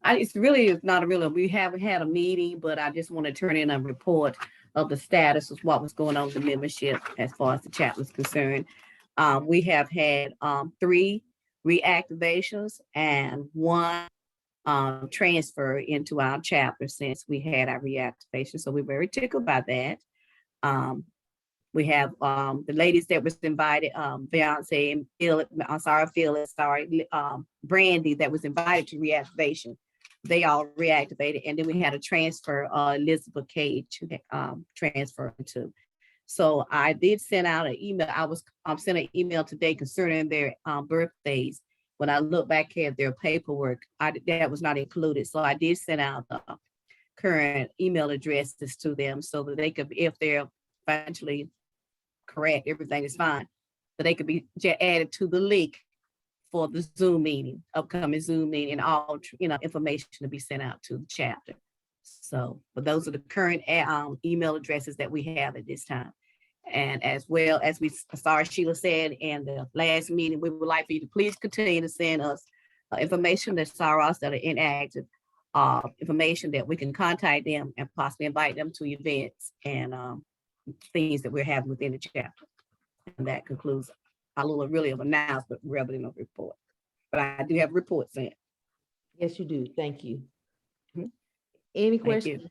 It's really not a real, we haven't had a meeting, but I just want to turn in a report of the status of what was going on with the membership as far as the chapter is concerned. We have had 3 reactivations and 1 transfer into our chapter since we had our reactivation. So we're very tickled by that. We have the ladies that was invited, Beyonce and Phyllis, Brandy, that was invited to reactivation. They all reactivated. And then we had a transfer, Elizabeth Cage, transferred to. So I did send out an email. I sent an email today concerning their birthdays. When I look back at their paperwork, that was not included. So I did send out the current email addresses to them so that they could, if they're eventually correct, everything is fine, but they could be added to the link for the Zoom meeting, upcoming Zoom meeting, and all information to be sent out to the chapter. So, but those are the current email addresses that we have at this time. And as well as Sheila said in the last meeting, we would like for you to please continue to send us information that us that are inactive, information that we can contact them and possibly invite them to events and things that we're having within the chapter. And that concludes a little really of announcement rather than a report. But I do have reports in. Yes, you do. Thank you. Any Thank questions you.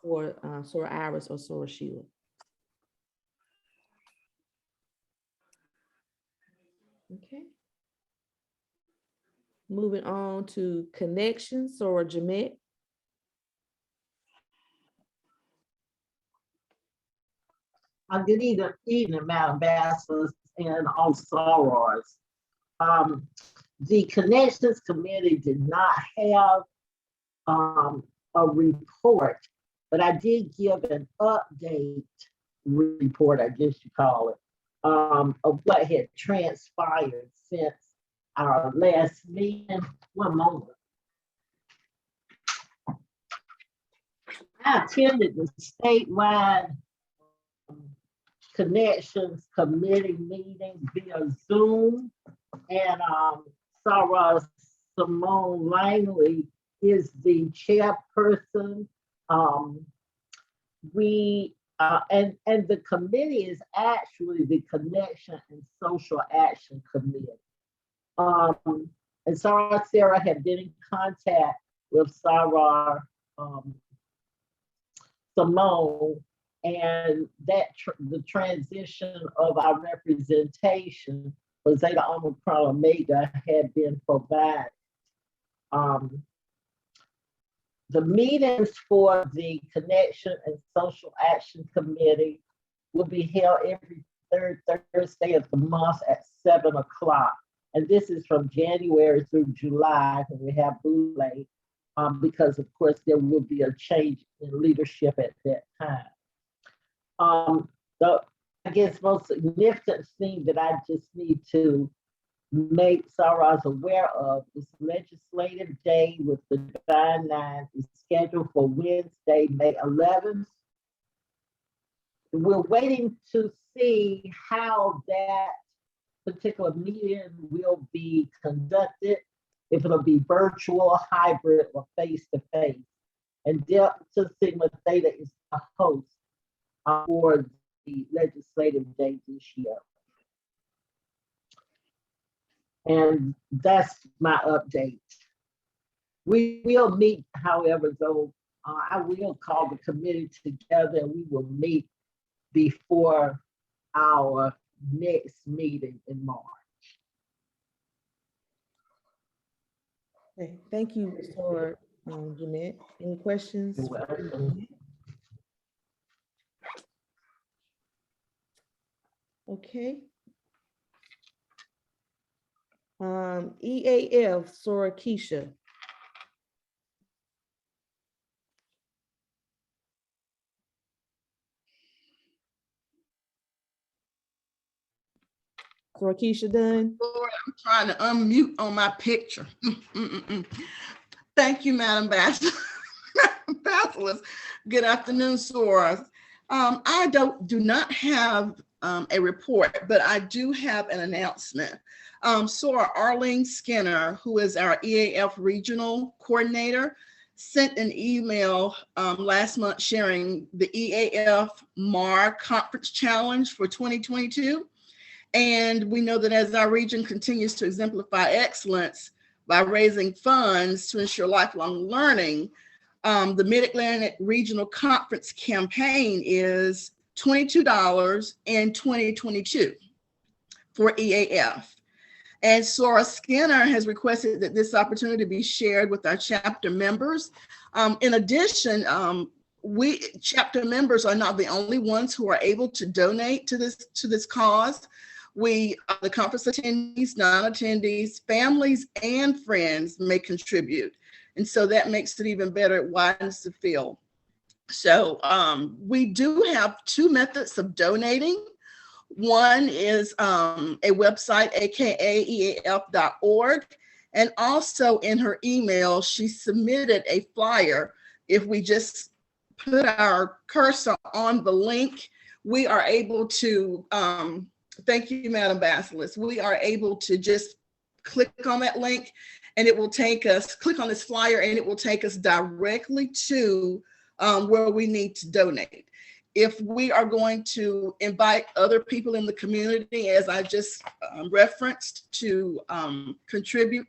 for Sora Iris or Sora Sheila? Okay. Moving on to connections, Sora Jamet. Good evening, Madam Bachelors and all sorors. The Connections Committee did not have a report, but I did give an update report, I guess you call it, of what had transpired since our last meeting. One moment. I attended the statewide Connections Committee meeting via Zoom, and Sarah Simone Langley is the chairperson. And the committee is actually the Connection and Social Action Committee. And Sarah had been in contact with Sarah Simone, and that the transition of our representation for Zeta Omicron Omega had been provided. The meetings for the Connection and Social Action Committee will be held every third Thursday of the month at 7 o'clock. And this is from January through July when we have Boulay, because of course there will be a change in leadership at that time. The, I guess, most significant thing that I just need to make Saras aware of is Legislative Day with the Divine Nine is scheduled for Wednesday, May 11th. We're waiting to see how that particular meeting will be conducted, if it'll be virtual, hybrid, or face-to-face. And Delta Sigma Theta is the host for the Legislative Day this year. And that's my update. We will meet, however, though, I will call the committee together and we will meet before our next meeting in March. Okay, thank you for Jeanette. Any questions? You're welcome. Okay. EAF, Sora Keisha. Sora Keisha done? Lord, I'm trying to unmute on my picture. Thank you, Madam Bachelor. Good afternoon, Sora. I do not have a report, but I do have an announcement. Sora Arlene Skinner, who is our EAF regional coordinator, sent an email last month sharing the EAF MAR conference challenge for 2022. And we know that as our region continues to exemplify excellence by raising funds to ensure lifelong learning, the Mid-Atlantic Regional Conference campaign is $22 in 2022 for EAF. And Sora Skinner has requested that this opportunity be shared with our chapter members. In addition, chapter members are not the only ones who are able to donate to this cause. The conference attendees, non-attendees, families, and friends may contribute. And so that makes it even better. It widens the field. So we do have two methods of donating. One is a website, aka eaf.org. And also in her email, she submitted a flyer. If we just put our cursor on the link, we are able to, thank you, Madam Basilisk, we are able to just click on that link and it will take us, click on this flyer and it will take us directly to where we need to donate. If we are going to invite other people in the community, as I just referenced, to contribute,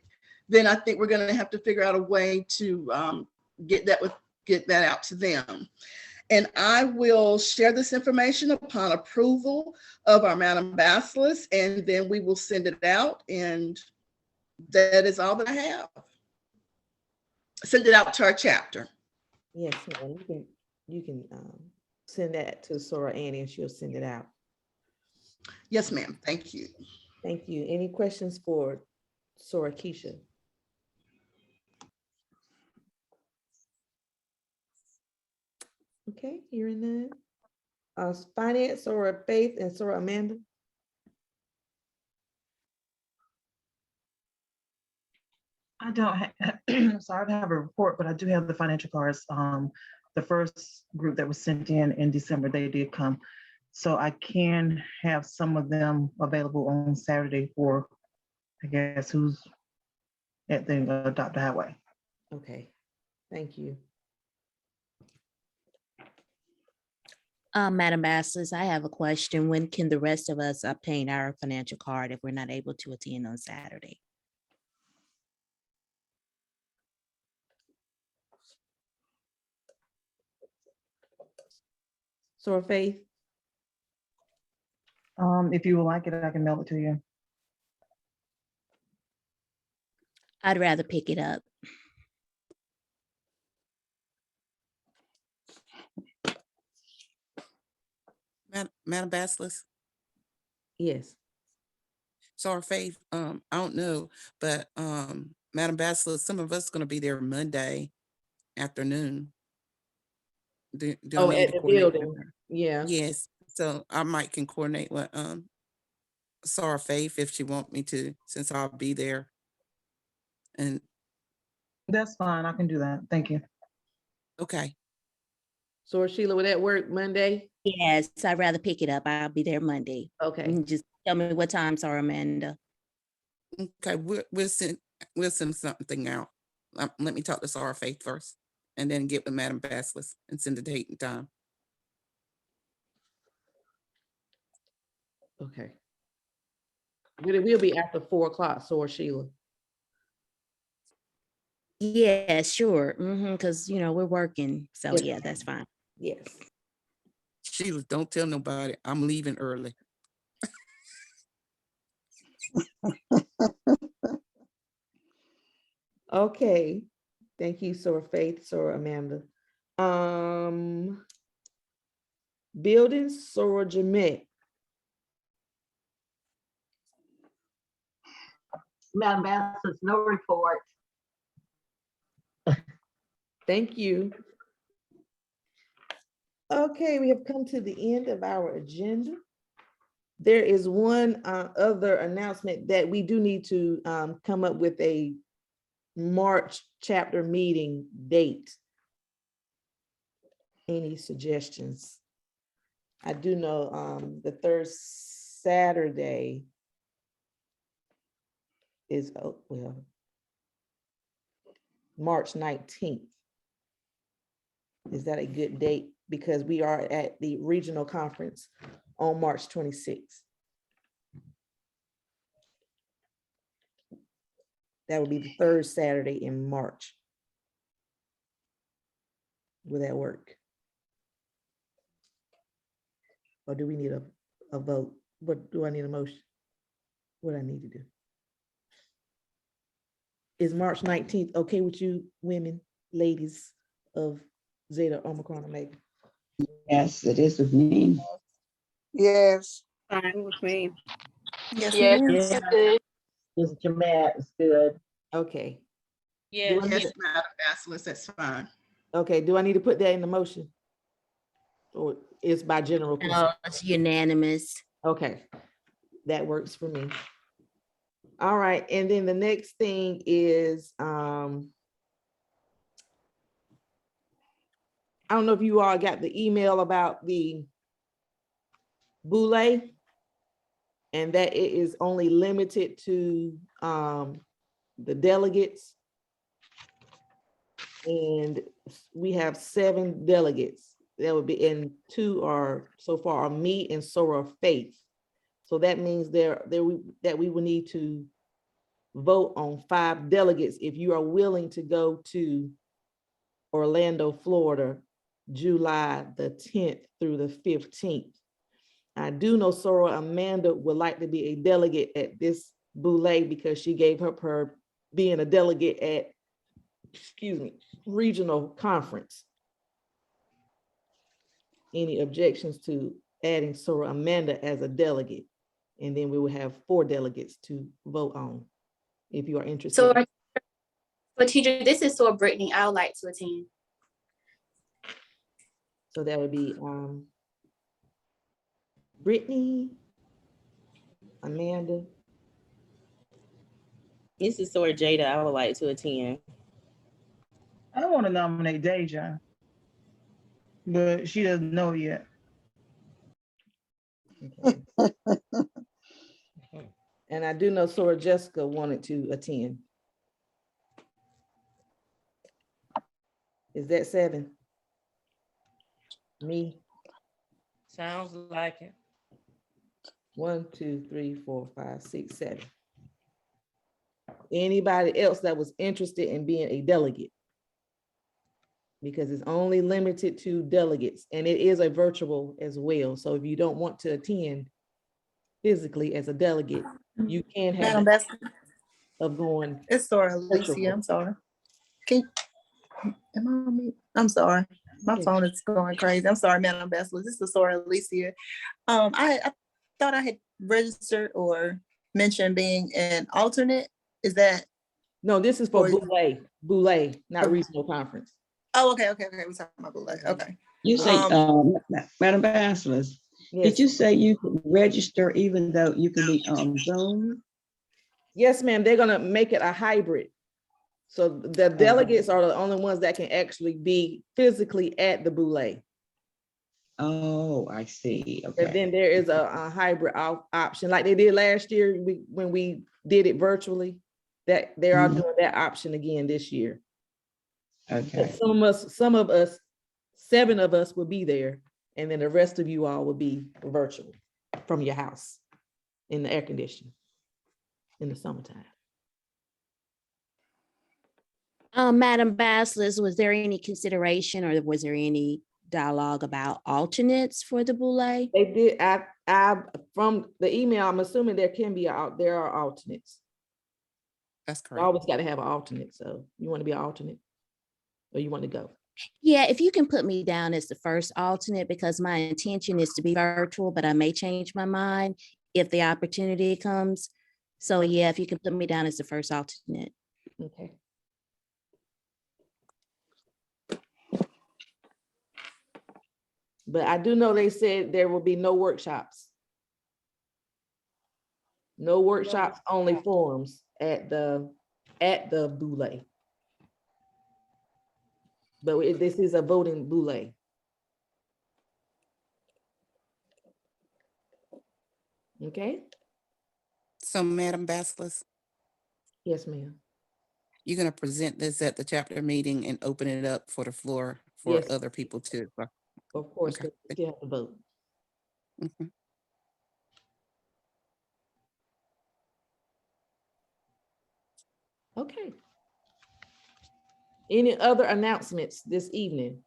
then I think we're going to have to figure out a way to get that out to them. And I will share this information upon approval of our Madam Basilisk, and then we will send it out. And that is all that I have. Send it out to our chapter. Yes, ma'am. You can send that to Sora Annie and she'll send it out. Yes, ma'am. Thank you. Thank you. Any questions for Sora Keisha? Okay, hearing none. Finance, Sora Faith, and Sora Amanda. I don't have, sorry, I don't have a report, but I do have the financial cards. The first group that was sent in December, they did come. So I can have some of them available on Saturday for, I guess, who's at the Dr. Highway. Okay, thank you. Madam Basilisk, I have a question. When can the rest of us obtain our financial card if we're not able to attend on Saturday? Sora Faith? If you would like it, I can mail it to you. I'd rather pick it up. Madam Baslis? Yes. Sorry, Faith, I don't know, but Madam Baslis, some of us gonna be there Monday afternoon. Do I Oh, need at to the coordinate with building. her? Yeah. Yes, so I might can coordinate with Sarah Faith if she want me to, since I'll be there. And That's fine. I can do that. Thank you. okay, So Sheila, will that work Monday? Yes, I'd rather pick it up. I'll be there Monday. Okay. Just tell me what time, sorry, Amanda. okay, we'll send something out. Let me talk to Sarah Faith first, and then get with Madam Baslis and send the date and time. Okay. But it will be after 4 o'clock, so Sheila. Yeah, sure. Because we're working. So Yes. yeah, that's fine. Yes. Sheila, don't tell nobody. I'm leaving early. Okay. Thank you, Sora Faith, Sora Amanda. Building Sora Jamet. Madam Bassis, no report. Thank you. Okay, we have come to the end of our agenda. There is one other announcement that we do need to come up with a March chapter meeting date. Any suggestions? I do know the third Saturday is, March 19th. Is that a good date? Because we are at the regional conference on March 26th. That would be the third Saturday in March. Will that work? Or do we need a vote? What do I need a motion? What do I need to do? Is March 19th okay with you women, ladies of Zeta, Omicron, Omega? Yes, it is with me. Yes. Fine with me. Yes, Yeah. it's good. Mr. Jamet is good. Okay. Yes. Yes, Madam Baslis, that's fine. Okay, do I need to put that in the motion? Or it's by general consent? No, it's unanimous. Okay, that works for me. All right, and then the next thing is, I don't know if you all got the email about the boule, and that it is only limited to the delegates. And we have 7 delegates. That would be, and 2 are so far are me and Sora Faith. So that means that we will need to vote on 5 delegates if you are willing to go to Orlando, Florida, July the 10th through the 15th. I do know Sora Amanda would like to be a delegate at this boule because she gave up her being a delegate at, regional conference. Any objections to adding Sora Amanda as a delegate? And then we will have 4 delegates to vote on if you are interested. So teacher, this is Sora Brittany. I would like to attend. So that would be Brittany, Amanda. This is Sora Jada. I would like to attend. I don't want to nominate Deja, but she doesn't know yet. Okay. And I do know Sora Jessica wanted to attend. Is that 7? Me? Sounds like it. 1, 2, 3, 4, 5, 6, 7. Anybody else that was interested in being a delegate? Because it's only limited to delegates, and it is a virtual as well. So if you don't want to attend physically as a delegate, you can have Madam Best, of going. it's Sora virtual. Alicia. I'm sorry. Am I on mute? I'm sorry. My phone is going crazy. I'm sorry, Madam Bessler. This is Sora Alicia. I thought I had registered or mentioned being an alternate. Is that? No, this is for Boulay, not regional conference. Oh, okay. We're talking about Boulay. Okay. You say, Madam Bachelors, did you say you could register even though you can be on Zoom? Yes, ma'am. They're gonna make it a hybrid. So the delegates are the only ones that can actually be physically at the Boulay. Oh, I see. Okay. And then there is a hybrid option like they did last year when we did it virtually, that they are doing that option again this year. Okay. But some of us, 7 of us will be there, and then the rest of you all will be virtual from your house in the air conditioning in the summertime. Madam Baslis, was there any consideration or was there any dialogue about alternates for the Boulay? They did. I from the email, I'm assuming there are alternates. That's correct. You always got to have an alternate. So you want to be an alternate, or you want to go? Yeah, if you can put me down as the first alternate, because my intention is to be virtual, but I may change my mind if the opportunity comes. So yeah, if you can put me down as the first alternate. Okay. But I do know they said there will be no workshops. No workshops, only forums at the Boulay. But this is a voting Boulay. Okay. So, Madam Baslis. Yes, ma'am. You're going to present this at the chapter meeting and open it up for the floor for other people too. Of course, Okay. you have to vote. Mm-hmm. Okay. Any other announcements this evening?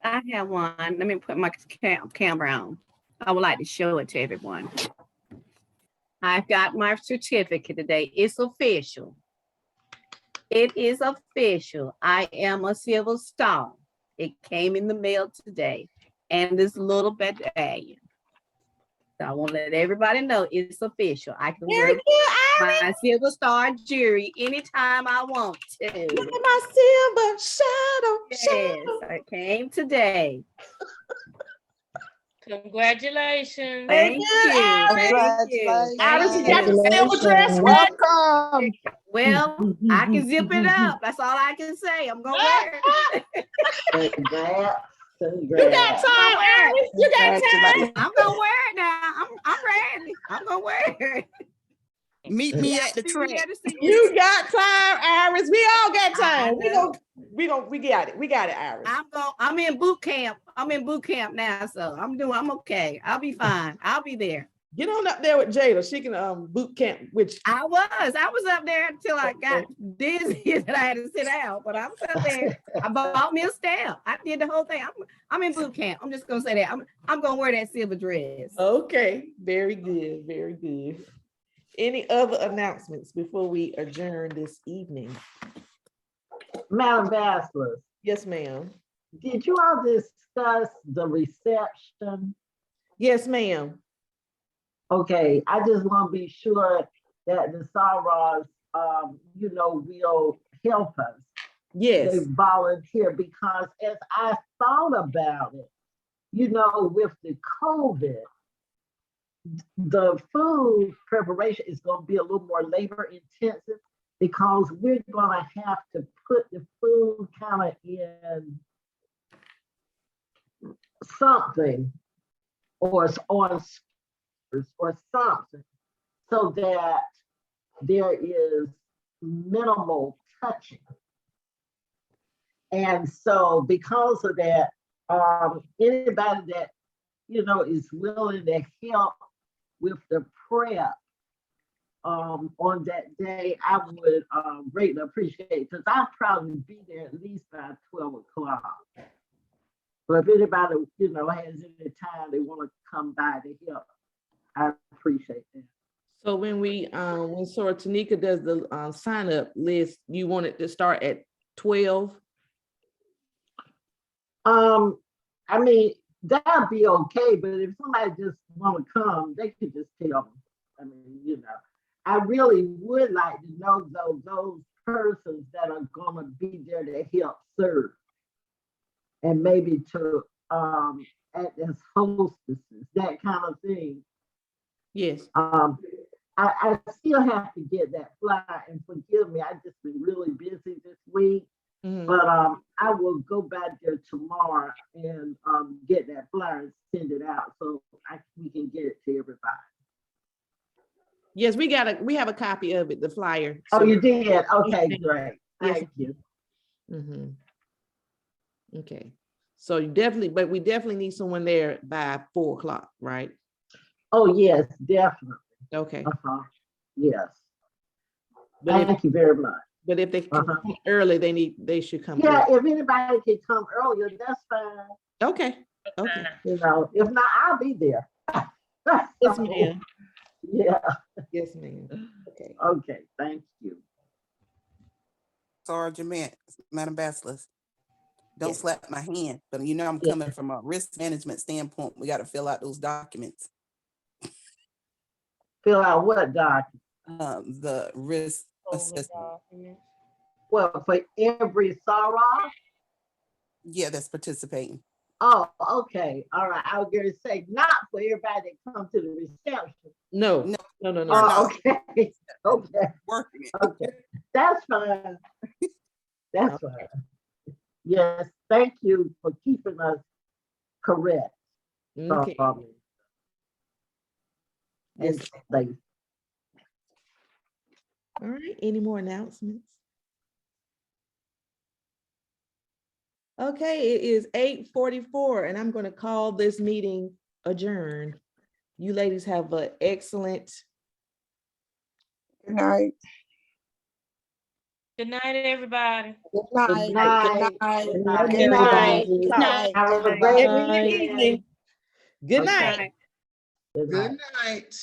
I have one. Let me put my camera on. I would like to show it to everyone. I've got my certificate today. It's official. It is official. I am a Silver Star. It came in the mail today, and this little medallion. So I want to let everybody know it's official. I can wear my Silver Star jewelry anytime I want to. Look at my silver shadow. Yes, it came today. Congratulations. Thank you. Thank you. Iris, you got the silver dress. Welcome. Well, I can zip it up. That's all I can say. I'm gonna wear it. Congrats. You got time, Iris. You got time. I'm gonna wear it now. I'm ready. I'm gonna wear it. Meet me at the track. You got time, Iris. We all got time. We got it. We got it, Iris. I'm in boot camp. I'm in boot camp now, so I'm okay. I'll be fine. I'll be there. Get on up there with Jada. She can boot camp, which I was up there until I got dizzy that I had to sit down, but I was up there. I bought me a staff. I did the whole thing. I'm in boot camp. I'm just gonna say that. I'm gonna wear that silver dress. Okay, very good, very good. Any other announcements before we adjourn this evening? Madam Bachelor. Yes, ma'am. Did you all discuss the reception? Yes, ma'am. Okay, I just want to be sure that the Saras, will help us. Yes. They volunteer, because as I thought about it, with the COVID, the food preparation is going to be a little more labor intensive, because we're going to have to put the food kind of in something or something, so that there is minimal touching. And so because of that, anybody that is willing to help with the prep on that day, I would greatly appreciate it, because I'll probably be there at least by 12 o'clock. But if anybody, has any time they want to come by to help, I appreciate that. So when Sora Tanika does the sign up list, you want it to start at 12? I mean, that'd be okay, but if somebody just want to come, they could just tell me. I mean, you know, I really would like to know those persons that are gonna be there to help serve. And maybe to act as hostesses, that kind of thing. Yes. I still have to get that flyer, and forgive me, I've just been really busy this week. But I will go back there tomorrow and get that flyer and send it out so we can get it to everybody. Yes, we have a copy of it, the flyer. Oh, So- you did? Okay, great. Yes. Thank you. Okay. So we definitely need someone there by 4 o'clock, right? Oh, yes, definitely. Okay. Yes. But Thank you very much. But if they come early, they should come. Yeah, early. if anybody can come earlier, that's fine. Okay. Okay. You know, if not, I'll be there. Yes, ma'am. Yeah. Yes, ma'am. Okay. Okay, thank you. Sergeant Madam Basilisk, don't Yes. slap my hand, but you know I'm coming from a risk management standpoint. We got to fill out those documents. Fill out what document? The risk assessment. Well, for every sorrow? Yeah, that's participating. Oh, okay. All right. I was going to say not for everybody that comes to the reception. No. No. Oh, okay. Okay. Working it. Okay. That's fine. That's fine. Yes. Thank you for keeping us correct. Okay. And safe. All right. Any more announcements? Okay, it is 8:44 and I'm going to call this meeting adjourned. You ladies have an excellent. Good night. Good night, everybody. Good Good night. night. Good night. Good night. Good night. Have a great Good weekend. Good night. Good Good night.